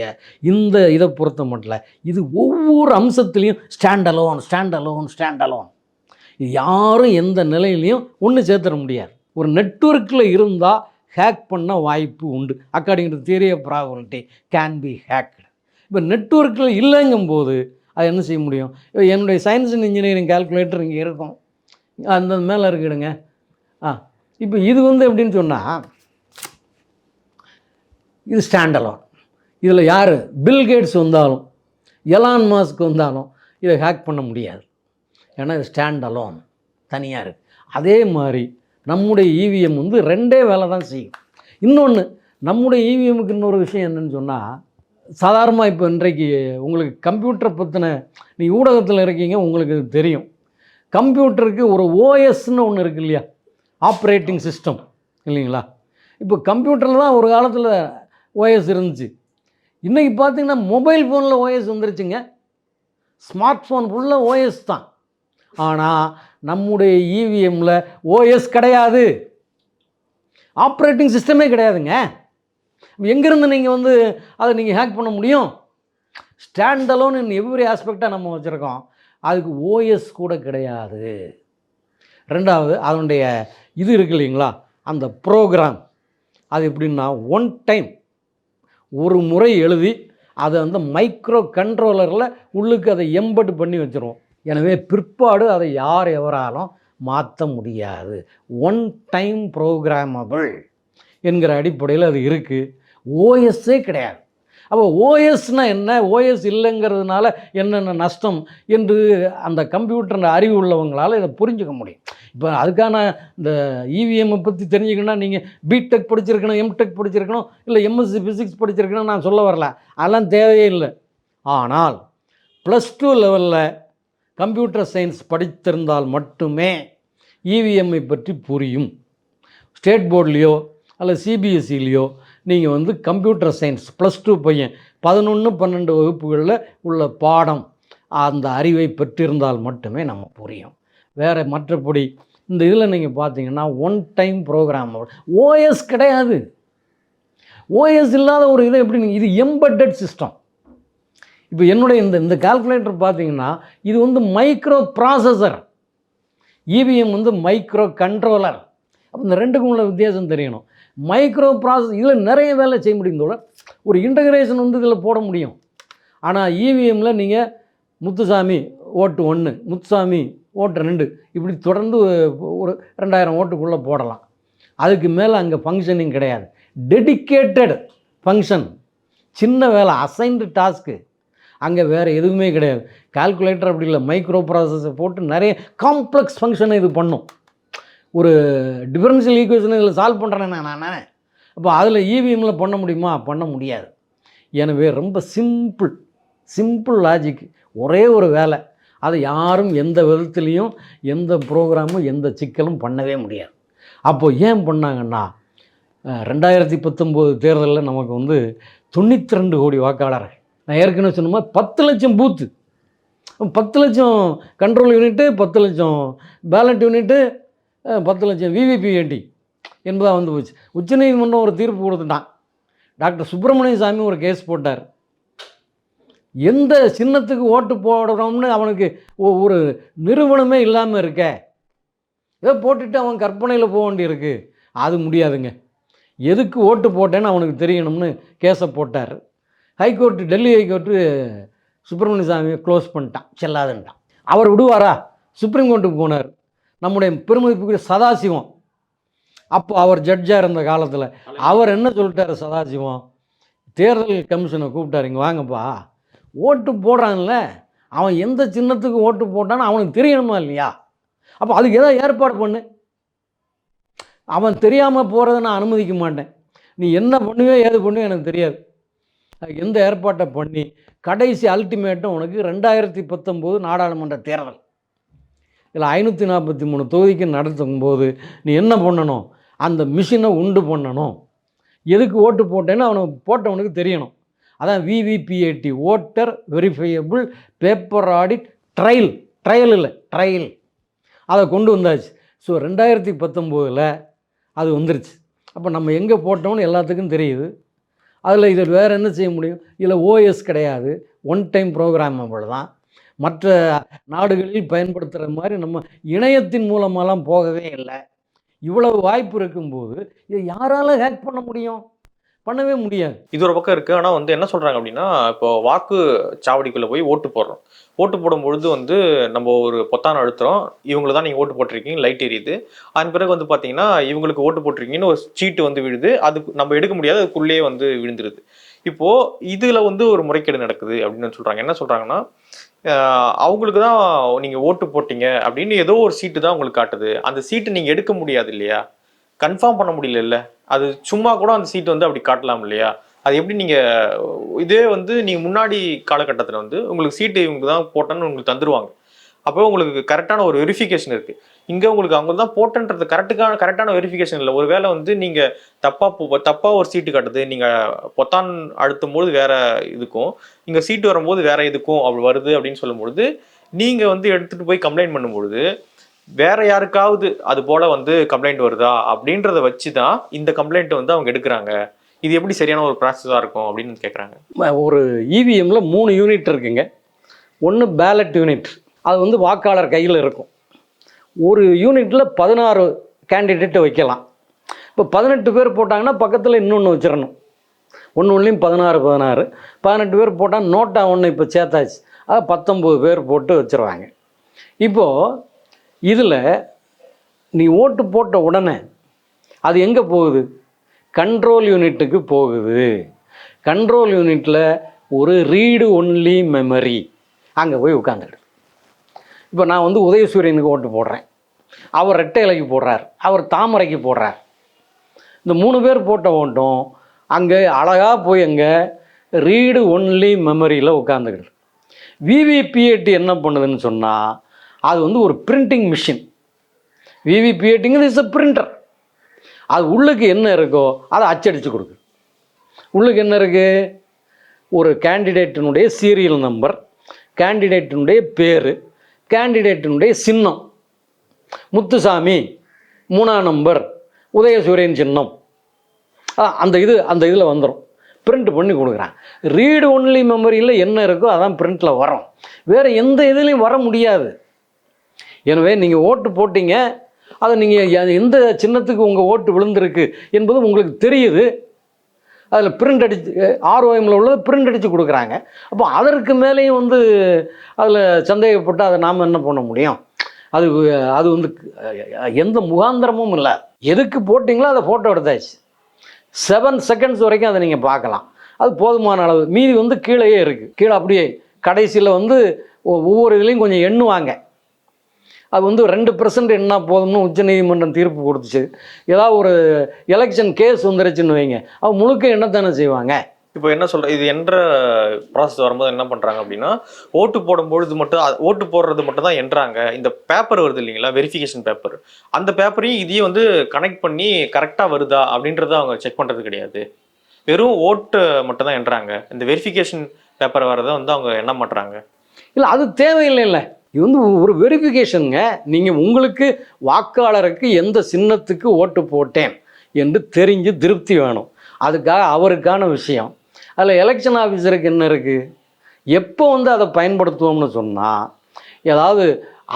இந்த இதை பொறுத்த மட்டும் இது ஒவ்வொரு அம்சத்துலேயும் ஸ்டாண்ட் அலோன். இது யாரும் எந்த நிலையிலையும் ஒன்று சேர்த்துட முடியாது. ஒரு நெட்வொர்க்கில் இருந்தால் ஹேக் பண்ண வாய்ப்பு உண்டு. According to theory of probability can be hacked. இப்போ நெட்வொர்க்கில் இல்லைங்கும்போது அது என்ன செய்ய முடியும்? என்னுடைய சயின்ஸ் அண்ட் இன்ஜினியரிங் கால்குலேட்டர் இங்கே இருக்கும், அந்த மேலே இருக்குடுங்க. இப்போ இது வந்து எப்படின்னு சொன்னால், இது ஸ்டாண்ட் அலோன். இதில் யார் பில் கேட்ஸ் வந்தாலும் எலான் மாஸ்க் வந்தாலும் இதை ஹேக் பண்ண முடியாது. ஏன்னா இது ஸ்டாண்ட் அலோன், தனியாக இருக்குது. அதே மாதிரி நம்முடைய இவிஎம் வந்து ரெண்டே வேலை தான் செய்யும். இன்னொன்று, நம்முடைய இவிஎம்முக்கு இன்னொரு விஷயம் என்னென்னு சொன்னால், சாதாரணமாக இப்போ இன்றைக்கு உங்களுக்கு கம்ப்யூட்டரை பற்றின, நீ ஊடகத்தில் இருக்கீங்க, உங்களுக்கு தெரியும். கம்ப்யூட்டருக்கு ஒரு ஓஎஸ்ன்னு ஒன்று இருக்குது இல்லையா, ஆப்ரேட்டிங் சிஸ்டம் இல்லைங்களா? இப்போ கம்ப்யூட்டரில் தான் ஒரு காலத்தில் ஓஎஸ் இருந்துச்சு. இன்றைக்கி பார்த்திங்கன்னா மொபைல் ஃபோனில் ஓஎஸ் வந்துருச்சுங்க. ஸ்மார்ட் ஃபோன் ஃபுல்லாக ஓஎஸ் தான். ஆனால் நம்முடைய இவிஎம்மில் ஓஎஸ் கிடையாது, ஆப்ரேட்டிங் சிஸ்டமே கிடையாதுங்க. எங்கேருந்து நீங்கள் வந்து அதை நீங்கள் ஹேக் பண்ண முடியும்? ஸ்டாண்ட் அலோன் இன் எவ்ரி ஆஸ்பெக்டாக நம்ம வச்சுருக்கோம், அதுக்கு ஓஎஸ் கூட கிடையாது. ரெண்டாவது, அதனுடைய இது இருக்குது இல்லைங்களா, அந்த ப்ரோக்ராம், அது எப்படின்னா ஒன் டைம் ஒரு முறை எழுதி அதை வந்து மைக்ரோ கண்ட்ரோலரில் உள்ளுக்கு அதை எம்பெட் பண்ணி வச்சுருவோம். எனவே பிற்பாடு அதை யார் எவராலும் மாற்ற முடியாது. ஒன் டைம் ப்ரோக்ராமபிள் என்கிற அடிப்படையில் அது இருக்குது. ஓஎஸ்ஸே கிடையாது. அப்போ ஓஎஸ்னால் என்ன, ஓஎஸ் இல்லைங்கிறதுனால என்னென்ன நஷ்டம் என்று அந்த கம்ப்யூட்டர் அறிவு உள்ளவங்களால் இதை புரிஞ்சுக்க முடியும். இப்போ அதுக்கான இந்த இவிஎம்மை பற்றி தெரிஞ்சுக்கணுன்னா நீங்கள் பிடெக் படிச்சிருக்கணும், எம்டெக் படிச்சிருக்கணும், இல்லை எம்எஸ்சி ஃபிசிக்ஸ் படிச்சிருக்கணும் நான் சொல்ல வரல, அதெல்லாம் தேவையே இல்லை. ஆனால் +2 லெவலில் கம்ப்யூட்டர் சயின்ஸ் படித்திருந்தால் மட்டுமே இவிஎம்ஐ பற்றி புரியும். ஸ்டேட் போர்ட்லேயோ அல்லது சிபிஎஸ்சிலேயோ நீங்கள் வந்து கம்ப்யூட்டர் சயின்ஸ் +2 பையன் 11, 12 வகுப்புகளில் உள்ள பாடம் அந்த அறிவை பெற்றிருந்தால் மட்டுமே நம்ம புரியும். வேறு மற்றபடி இந்த இதில் நீங்கள் பார்த்தீங்கன்னா ஒன் டைம் ப்ரோக்ராம், ஓஎஸ் கிடையாது. ஓஎஸ் இல்லாத ஒரு இதை எப்படி நீங்கள், இது எம்பெட்டட் சிஸ்டம். இப்போ என்னுடைய இந்த கால்குலேட்டர் பார்த்தீங்கன்னா இது வந்து மைக்ரோ ப்ராசஸர், இவிஎம் வந்து மைக்ரோ கண்ட்ரோலர். அப்போ இந்த ரெண்டுக்கும் உள்ள வித்தியாசம் தெரியணும். மைக்ரோ ப்ராசஸ் இதில் நிறைய வேலை செய்ய முடியும், தோட ஒரு இன்டகிரேஷன் வந்து இதில் போட முடியும். ஆனால் இவிஎம்மில் நீங்கள் முத்துசாமி ஓட்டு 1, முத்துசாமி ஓட்டு 2, இப்படி தொடர்ந்து ஒரு 2000 ஓட்டுக்குள்ளே போடலாம். அதுக்கு மேலே அங்கே ஃபங்க்ஷனிங் கிடையாது. டெடிக்கேட்டட் ஃபங்க்ஷன், சின்ன வேலை, அசைன்டு டாஸ்க்கு, அங்கே வேறு எதுவுமே கிடையாது. கால்குலேட்டர் அப்படி இல்லை, மைக்ரோ ப்ராசஸை போட்டு நிறைய காம்ப்ளெக்ஸ் ஃபங்க்ஷனை இது பண்ணும். ஒரு டிஃபரன்ஷியல் ஈக்குவேஷன் இதில் சால்வ் பண்ணுறேன்னா நான், அப்போ அதில் இவிஎம்மில் பண்ண முடியுமா? பண்ண முடியாது. எனவே ரொம்ப சிம்பிள் லாஜிக், ஒரே ஒரு வேலை. அதை யாரும் எந்த விதத்துலேயும் எந்த ப்ரோக்ராமும் எந்த சிக்கலும் பண்ணவே முடியாது. அப்போது ஏன் பண்ணாங்கன்னா 2019 தேர்தலில் நமக்கு வந்து 92 கோடி வாக்காளர்கள். நான் ஏற்கனவே சொன்ன மாதிரி 10 லட்சம் பூத்து, 10 லட்சம் கண்ட்ரோல் யூனிட்டு, 10 லட்சம் பேலட் யூனிட்டு, 10 லட்சம் விவிபிஏடி என்பதாக வந்து போச்சு. உச்சநீதிமன்றம் ஒரு தீர்ப்பு கொடுத்துட்டான். டாக்டர் சுப்பிரமணிய சாமி ஒரு கேஸ் போட்டார். எந்த சின்னத்துக்கு ஓட்டு போடுறோம்னு அவனுக்கு ஒரு நிறுவனமே இல்லாமல் இருக்க, ஏதோ போட்டுட்டு அவன் கற்பனையில் போக வேண்டியிருக்கு. அது முடியாதுங்க. எதுக்கு ஓட்டு போட்டேன்னு அவனுக்கு தெரியணும்னு கேஸை போட்டார். ஹைகோர்ட்டு, டெல்லி ஹைகோர்ட்டு சுப்பிரமணிய சாமியை க்ளோஸ் பண்ணிட்டான், செல்லாதுன்ட்டான். அவர் விடுவாரா? சுப்ரீம் கோர்ட்டுக்கு போனார். நம்முடைய பெருமதிப்புக்குரிய சதாசிவம், அப்போ அவர் ஜட்ஜாக இருந்த காலத்தில் அவர் என்ன சொல்லிட்டார்? சதாசிவம் தேர்தல் கமிஷனை கூப்பிட்டார், இங்கே வாங்கப்பா, ஓட்டு போடுறான்ல, அவன் எந்த சின்னத்துக்கு ஓட்டு போட்டான்னு அவனுக்கு தெரியணுமா இல்லையா? அப்போ அதுக்கு ஏதாவது ஏற்பாடு பண்ணு. அவன் தெரியாமல் போகிறத நான் அனுமதிக்க மாட்டேன். நீ என்ன பண்ணுவே ஏது பண்ணுவே எனக்கு தெரியாது. அதுக்கு எந்த ஏற்பாட்டை பண்ணி கடைசி அல்டிமேட்டும் உனக்கு 2019 நாடாளுமன்ற தேர்தல், இதில் 543 தொகுதிக்கு நடத்தும் போது நீ என்ன பண்ணணும்? அந்த மிஷினை உண்டு பண்ணணும். எதுக்கு ஓட்டு போட்டேன்னு அவனுக்கு போட்டவனுக்கு தெரியணும். அதான் VVPAT, voter verifiable paper audit trail. Trial இல்லை, ட்ரையல். அதை கொண்டு வந்தாச்சு. ஸோ 2019 அது வந்துருச்சு. அப்போ நம்ம எங்கே போட்டோம்னு எல்லாத்துக்கும் தெரியுது. அதில் இதில் வேறு என்ன செய்ய முடியும்? இதில் ஓஎஸ் கிடையாது, ஒன் டைம் ப்ரோக்ராமபிள் தான். மற்ற நாடுகளில் பயன்படுத்துகிற மாதிரி நம்ம இணையத்தின் மூலமாலாம் போகவே இல்லை. இவ்வளவு வாய்ப்பு இருக்கும்போது இதை யாரால ஹேக் பண்ண முடியும்? பண்ணவே முடியாது. இது ஒரு பக்கம் இருக்குது. ஆனால் வந்து என்ன சொல்கிறாங்க அப்படின்னா, இப்போ வாக்கு சாவடிக்குள்ளே போய் ஓட்டு போடுறோம். ஓட்டு போடும்பொழுது வந்து நம்ம ஒரு பொத்தான அழுத்துறோம், இவங்களுக்கு தான் நீங்கள் ஓட்டு போட்டிருக்கீங்க, லைட் எரியுது. அதன் பிறகு வந்து பார்த்தீங்கன்னா இவங்களுக்கு ஓட்டு போட்டிருக்கீங்கன்னு ஒரு சீட்டு வந்து விழுது. அது நம்ம எடுக்க முடியாது, அதுக்குள்ளேயே வந்து விழுந்துருது. இப்போது இதில் வந்து ஒரு முறைகேடு நடக்குது அப்படின்னு சொல்கிறாங்க. என்ன சொல்கிறாங்கன்னா, அவங்களுக்கு தான் நீங்கள் ஓட்டு போட்டீங்க அப்படின்னு ஏதோ ஒரு சீட்டு தான் உங்களுக்கு காட்டுது. அந்த சீட்டு நீங்கள் எடுக்க முடியாது இல்லையா? கன்ஃபார்ம் பண்ண முடியல. அது சும்மா கூட அந்த சீட் வந்து அப்படி காட்டலாம் இல்லையா? அது எப்படி நீங்கள் இதே வந்து நீங்கள் முன்னாடி காலகட்டத்தில் வந்து உங்களுக்கு சீட்டு இவங்க தான் போட்டேன்னு உங்களுக்கு தந்துடுவாங்க. அப்போ உங்களுக்கு கரெக்டான ஒரு வெரிஃபிகேஷன் இருக்குது. இங்கே உங்களுக்கு அவங்க தான் போட்டன்றது கரெக்டான வெரிஃபிகேஷன் இல்லை. ஒரு வேளை வந்து நீங்கள் தப்பாக ஒரு சீட்டு காட்டுது, நீங்கள் பொத்தான் அழுத்தும் போது வேற இதுக்கும், இங்கே சீட்டு வரும்போது வேற இதுக்கும் அப்படி வருது அப்படின்னு சொல்லும்பொழுது நீங்கள் வந்து எடுத்துகிட்டு போய் கம்ப்ளைண்ட் பண்ணும்பொழுது வேற யாருக்காவது அது போல வந்து கம்ப்ளைண்ட் வருதா அப்படின்றத வச்சு தான் இந்த கம்ப்ளைண்ட் வந்து அவங்க எடுக்கிறாங்க. இது எப்படி சரியான ஒரு ப்ராசஸாக இருக்கும் அப்படின்னு கேட்குறாங்க. ஒரு இவிஎம்ல 3 யூனிட் இருக்குங்க. ஒன்று பேலட் யூனிட், அது வந்து வாக்காளர் கையில் இருக்கும். ஒரு யூனிட்டில் 16 கேண்டிடேட்டை வைக்கலாம். இப்போ 18 பேர் போட்டாங்கன்னா பக்கத்தில் இன்னொன்று வச்சிடணும். ஒன்றுலேயும் 18 பேர் போட்டால் நோட்டா ஒன்று இப்போ சேர்த்தாச்சு, அது 19 பேர் போட்டு வச்சுருவாங்க. இப்போது இதில் நீ ஓட்டு போட்ட உடனே அது எங்கே போகுது? கண்ட்ரோல் யூனிட்டுக்கு போகுது. கண்ட்ரோல் யூனிட்டில் ஒரு ரீடு ஒன்லி மெமரி அங்கே போய் உட்காந்துடு. இப்போ நான் வந்து உதயசூரியனுக்கு ஓட்டு போடுறேன், அவர் ரெட்டை இலைக்கு போடுறார், அவர் தாமரைக்கு போடுறார். இந்த 3 பேர் போட்ட ஓட்டும் அங்கே அழகாக போய் அங்கே ரீடு ஒன்லி மெமரியில் உட்காந்துக்கிடு. விவிபிஏடி என்ன பண்ணுதுன்னு சொன்னால், அது வந்து ஒரு பிரிண்டிங் மிஷின். விவிபிஏடிங்கிறது இஸ் அ பிரிண்டர். அது உள்ளுக்கு என்ன இருக்கோ அதை அச்சடித்து கொடுக்குது. உள்ளுக்கு என்ன இருக்குது? ஒரு கேண்டிடேட்டினுடைய சீரியல் நம்பர், கேண்டிடேட்டினுடைய பேர், கேண்டிடேட்டினுடைய சின்னம். முத்துசாமி 3ஆம் நம்பர், உதயசூரியன் சின்னம், அந்த இதில் வந்துடும். பிரிண்ட் பண்ணி கொடுக்குறான். ரீடு ஒன்லி மெமரியில் என்ன இருக்கோ அதான் பிரிண்டில் வரும். வேறு எந்த இதுலேயும் வர முடியாது. எனவே நீங்கள் ஓட்டு போட்டீங்க, அதை நீங்கள் எந்த சின்னத்துக்கு உங்கள் ஓட்டு விழுந்திருக்கு என்பது உங்களுக்கு தெரியுது. அதில் பிரிண்ட் அடித்து ஆர்ஓஎம்மில் உள்ளது பிரிண்ட் அடித்து கொடுக்குறாங்க. அப்போ அதற்கு மேலேயும் வந்து அதில் சந்தேகப்பட்டு அதை நாம் என்ன பண்ண முடியும்? அது வந்து எந்த முகாந்திரமும் இல்லை. எதுக்கு போட்டிங்களோ அதை ஃபோட்டோ எடுத்தாச்சு. 7 செகண்ட்ஸ் வரைக்கும் அதை நீங்கள் பார்க்கலாம். அது போதுமான அளவு. மீதி வந்து கீழேயே இருக்குது. கீழே அப்படியே கடைசியில் வந்து ஒவ்வொரு இதுலேயும் கொஞ்சம் எண்ணுவாங்க. அது வந்து 2% என்ன போதும்னு உச்சநீதிமன்றம் தீர்ப்பு கொடுத்துச்சு. ஏதாவது ஒரு எலெக்ஷன் கேஸ் வந்துருச்சுன்னு வைங்க, அவங்க முழுக்க என்னத்தானே செய்வாங்க. இப்போ என்ன சொல்ற, இது என்ற ப்ராசஸ் வரும்போது என்ன பண்ணுறாங்க அப்படின்னா, ஓட்டு போடும்பொழுது மட்டும் ஓட்டு போடுறது மட்டும் தான் எண்ணுறாங்க. இந்த பேப்பர் வருது இல்லைங்களா, வெரிஃபிகேஷன் பேப்பர், அந்த பேப்பரையும் இதையும் வந்து கனெக்ட் பண்ணி கரெக்டாக வருதா அப்படின்றத அவங்க செக் பண்ணுறது கிடையாது. வெறும் ஓட்டு மட்டும் தான் எண்ணுறாங்க. இந்த வெரிஃபிகேஷன் பேப்பர் வரதை வந்து அவங்க எண்ண மாட்டுறாங்க. இல்லை, அது தேவையில்லை. இது வந்து ஒரு வெரிஃபிகேஷனுங்க. நீங்கள் உங்களுக்கு வாக்காளருக்கு எந்த சின்னத்துக்கு ஓட்டு போட்டேன் என்று தெரிஞ்சு திருப்தி வேணும். அதுக்காக அவருக்கான விஷயம். அதில் எலெக்ஷன் ஆஃபீஸருக்கு என்ன இருக்குது? எப்போ வந்து அதை பயன்படுத்துவோம்னு சொன்னால், ஏதாவது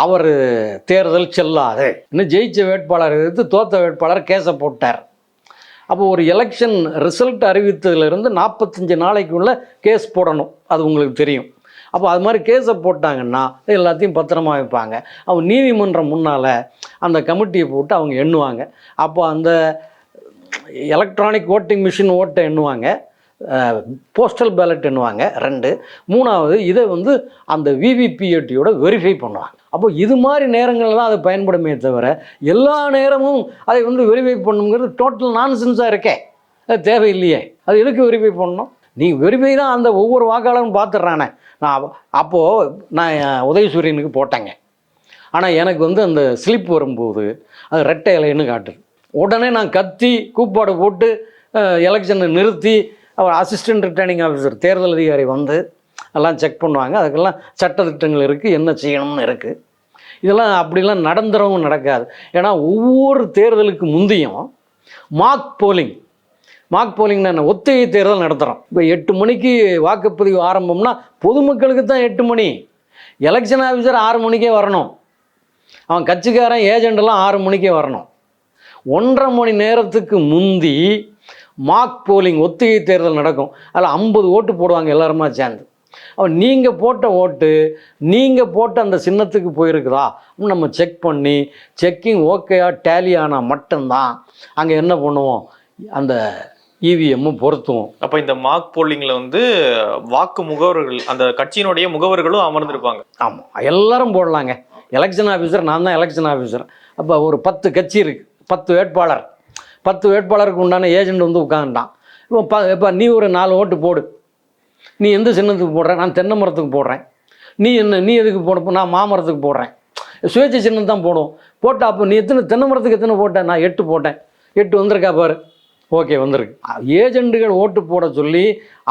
அவர் தேர்தல் செல்லாது, இன்னும் ஜெயிச்ச வேட்பாளர் எடுத்து தோத்த வேட்பாளர் கேஸை போட்டார், அப்போ ஒரு எலெக்ஷன் ரிசல்ட் அறிவித்ததுலேருந்து 45 நாளைக்குள்ளே கேஸ் போடணும், அது உங்களுக்கு தெரியும். அப்போ அது மாதிரி கேஸை போட்டாங்கன்னா எல்லாத்தையும் பத்திரமா வைப்பாங்க. அவங்க நீதிமன்றம் முன்னால் அந்த கமிட்டியை போட்டு அவங்க எண்ணுவாங்க. அப்போ அந்த எலக்ட்ரானிக் ஓட்டிங் மிஷின் ஓட்டை எண்ணுவாங்க, போஸ்டல் பேலட் எண்ணுவாங்க 2. 3வது இதை வந்து அந்த விவிபிஏடியோட வெரிஃபை பண்ணுவாங்க. அப்போ இது மாதிரி நேரங்களில் தான் அது பயன்படுமே தவிர எல்லா நேரமும் அதை வந்து வெரிஃபை பண்ணுங்கிறது டோட்டல் நான்சென்ஸாக இருக்கே, அது தேவையில்லையே. அது எதுக்கு வெரிஃபை பண்ணணும்? நீ வெரிஃபை தான் அந்த ஒவ்வொரு வாக்காளரும் பார்த்துட்றானே. அப்போது நான் உதயசூரியனுக்கு போட்டேங்க, ஆனால் எனக்கு வந்து அந்த ஸ்லிப் வரும்போது அது ரெட்டை இலைன்னு காட்டுது. உடனே நான் கத்தி கூப்பாடு போட்டு எலெக்ஷனை நிறுத்தி அவர் அசிஸ்டன்ட் ரிட்டர்னிங் ஆஃபீஸர் தேர்தல் அதிகாரி வந்து எல்லாம் செக் பண்ணுவாங்க. அதுக்கெல்லாம் சட்டத்திட்டங்கள் இருக்குது, என்ன செய்யணும்னு இருக்குது. இதெல்லாம் அப்படிலாம் நடந்துறவும் நடக்காது. ஏன்னா ஒவ்வொரு தேர்தலுக்கு முந்தையும் மார்க் போலிங்னா என்ன, ஒத்திகை தேர்தல் நடத்துகிறோம். இப்போ 8 மணிக்கு வாக்குப்பதிவு ஆரம்பம்னா பொதுமக்களுக்கு தான் 8 மணி. எலெக்ஷன் ஆஃபீஸர் 6 மணிக்கே வரணும், அவன் கட்சிக்காரன் ஏஜெண்டெல்லாம் 6 மணிக்கே வரணும். 1.5 மணி நேரத்துக்கு முந்தி மார்க் போலிங் ஒத்திகை தேர்தல் நடக்கும். அதில் 50 ஓட்டு போடுவாங்க எல்லாருமா சேர்ந்து. அவன் நீங்கள் போட்ட ஓட்டு நீங்கள் போட்ட அந்த சின்னத்துக்கு போயிருக்குதா நம்ம செக் பண்ணி செக்கிங் ஓகேயா டேலி ஆனால் மட்டும்தான் அங்கே என்ன பண்ணுவோம், அந்த இவிஎம்மும் பொருத்துவோம். அப்போ இந்த மார்க் போலிங்கில் வந்து வாக்கு முகவர்கள், அந்த கட்சியினுடைய முகவர்களும் அமர்ந்திருப்பாங்க. ஆமாம், எல்லாரும் போடலாங்க. எலெக்ஷன் ஆஃபீஸர் நான் தான் எலெக்ஷன் ஆஃபீஸர். அப்போ ஒரு 10 கட்சி இருக்குது, 10 வேட்பாளர், 10 வேட்பாளருக்கு உண்டான ஏஜெண்ட் வந்து உட்காந்துட்டான். இப்போ நீ ஒரு 4 ஓட்டு போடு, நீ எந்த சின்னத்துக்கு போடுற, நான் தென்னை மரத்துக்கு போடுறேன், நீ எதுக்கு போட, நான் மாமரத்துக்கு போடுறேன், சுயேட்சை சின்னம் தான் போடுவோம். போட்டால் அப்போ நீ தென்னை மரத்துக்கு எத்தனை போட்டேன், நான் 8 போட்டேன், 8 வந்திருக்கா பாரு, ஓகே வந்திருக்கு. ஏஜெண்டுகள் ஓட்டு போட சொல்லி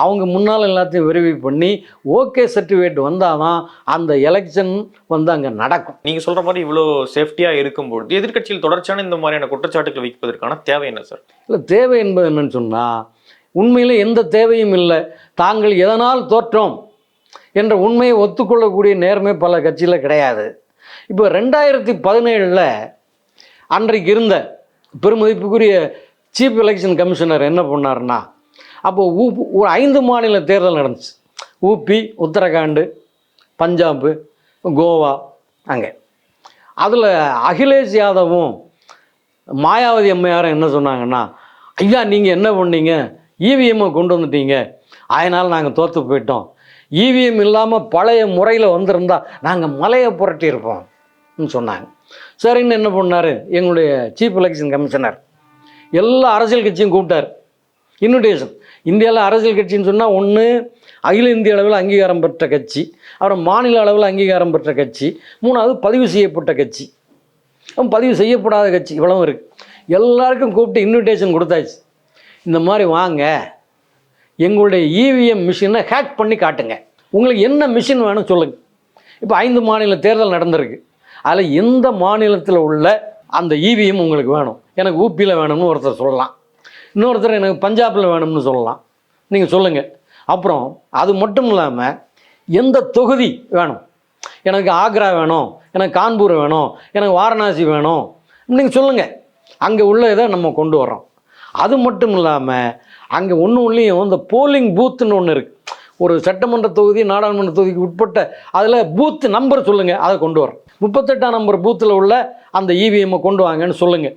அவங்க முன்னால் எல்லாத்தையும் வெரிஃபை பண்ணி ஓகே சர்டிஃபிகேட் வந்தால் தான் அந்த எலெக்ஷன் வந்து அங்கே நடக்கும். நீங்கள் சொல்கிற மாதிரி இவ்வளோ சேஃப்டியாக இருக்கும்பொழுது எதிர்க்கட்சியில் தொடர்ச்சியான இந்த மாதிரியான குற்றச்சாட்டுகள் வைப்பதற்கான தேவை என்ன சார்? இல்லை, தேவை என்பது என்னன்னு சொன்னால் உண்மையில் எந்த தேவையும் இல்லை. தாங்கள் எதனால் தோற்றோம் என்ற உண்மையை ஒத்துக்கொள்ளக்கூடிய நேர்மை பல கட்சியில் கிடையாது. இப்போ 2017 அன்றைக்கு இருந்த பெருமதிப்புக்குரிய சீஃப் எலெக்ஷன் கமிஷனர் என்ன பண்ணார்னா, அப்போது ஒரு 5 மாநில தேர்தல் நடந்துச்சு. ஊபி, உத்தரகாண்டு, பஞ்சாபு, கோவா. அங்கே அதில் அகிலேஷ் யாதவும் மாயாவதி அம்மையாரும் என்ன சொன்னாங்கன்னா, ஐயா நீங்கள் என்ன பண்ணீங்க, இவிஎம்மை கொண்டு வந்துட்டீங்க, அதனால் நாங்கள் தோற்று போயிட்டோம். இவிஎம் இல்லாமல் பழைய முறையில் வந்திருந்தால் நாங்கள் மலையை புரட்டியிருப்போம்னு சொன்னாங்க. சரின்னு என்ன பண்ணார் எங்களுடைய சீஃப் எலெக்ஷன் கமிஷனர், எல்லா அரசியல் கட்சியும் கூப்பிட்டார். இன்விடேஷன். இந்தியாவில் அரசியல் கட்சின்னு சொன்னால் ஒன்று அகில இந்திய அளவில் அங்கீகாரம் பெற்ற கட்சி, அப்புறம் மாநில அளவில் அங்கீகாரம் பெற்ற கட்சி, 3வது பதிவு செய்யப்பட்ட கட்சி, பதிவு செய்யப்படாத கட்சி, இவ்வளவும் இருக்குது. எல்லாருக்கும் கூப்பிட்டு இன்விடேஷன் கொடுத்தாச்சு. இந்த மாதிரி வாங்க, எங்களுடைய இவிஎம் மிஷினை ஹேக் பண்ணி காட்டுங்க, உங்களுக்கு என்ன மிஷின் வேணும் சொல்லுங்கள். இப்போ 5 மாநில தேர்தல் நடந்திருக்கு. அதில் எந்த மாநிலத்தில் உள்ள அந்த இவிஎம் உங்களுக்கு வேணும்? எனக்கு ஊபியில் வேணும்னு ஒருத்தர் சொல்லலாம், இன்னொருத்தர் எனக்கு பஞ்சாபில் வேணும்னு சொல்லலாம். நீங்கள் சொல்லுங்கள். அப்புறம் அது மட்டும் இல்லாமல் எந்த தொகுதி வேணும், எனக்கு ஆக்ரா வேணும், எனக்கு கான்பூர் வேணும், எனக்கு வாரணாசி வேணும், நீங்கள் சொல்லுங்கள். அங்கே உள்ள இதை நம்ம கொண்டு வர்றோம். அது மட்டும் இல்லாமல் அங்கே ஒன்றும் இந்த போலிங் பூத்துன்னு ஒன்று இருக்குது. ஒரு சட்டமன்ற தொகுதி, நாடாளுமன்ற தொகுதிக்கு உட்பட்ட அதில் பூத்து நம்பர் சொல்லுங்கள், அதை கொண்டு வரோம். 38ஆம் நம்பர் பூத்தில் உள்ள அந்த இவிஎம்மை கொண்டு வாங்கன்னு சொல்லுங்கள்.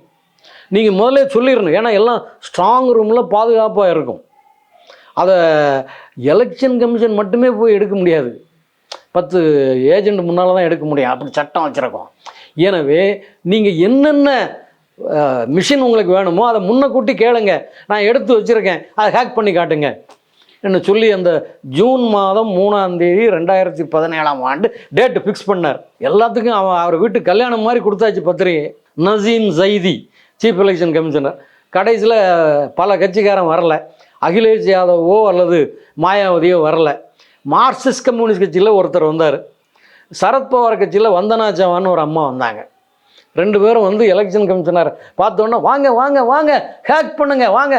நீங்கள் முதல்ல சொல்லிடணும். ஏன்னா எல்லாம் ஸ்ட்ராங் ரூமில் பாதுகாப்பாக இருக்கும். அதை எலெக்ஷன் கமிஷன் மட்டுமே போய் எடுக்க முடியாது, 10 ஏஜெண்ட் முன்னால் தான் எடுக்க முடியும், அப்படி சட்டம் வச்சுருக்கோம். எனவே நீங்கள் என்னென்ன மிஷின் உங்களுக்கு வேணுமோ அதை முன்னக்கூட்டி கேளுங்க, நான் எடுத்து வச்சுருக்கேன், அதை ஹேக் பண்ணி காட்டுங்க என்ன சொல்லி அந்த ஜூன் மாதம் 3ஆம் தேதி 2017ஆம் ஆண்டு டேட்டு ஃபிக்ஸ் பண்ணார். எல்லாத்துக்கும் அவர் வீட்டு கல்யாணம் மாதிரி கொடுத்தாச்சு பத்திரிகை. Naseem Zaidi chief election commissioner. கடைசியில் பல கட்சிக்காரன் வரல, அகிலேஷ் யாதவோ அல்லது மாயாவதியோ வரல. மார்க்சிஸ்ட் கம்யூனிஸ்ட் கட்சியில் ஒருத்தர் வந்தார், சரத்பவார் கட்சியில் வந்தனா சவான்னு ஒரு அம்மா வந்தாங்க. 2 பேரும் வந்து எலெக்ஷன் கமிஷனர் பார்த்தோன்னா வாங்க வாங்க வாங்க ஹேக் பண்ணுங்க வாங்க.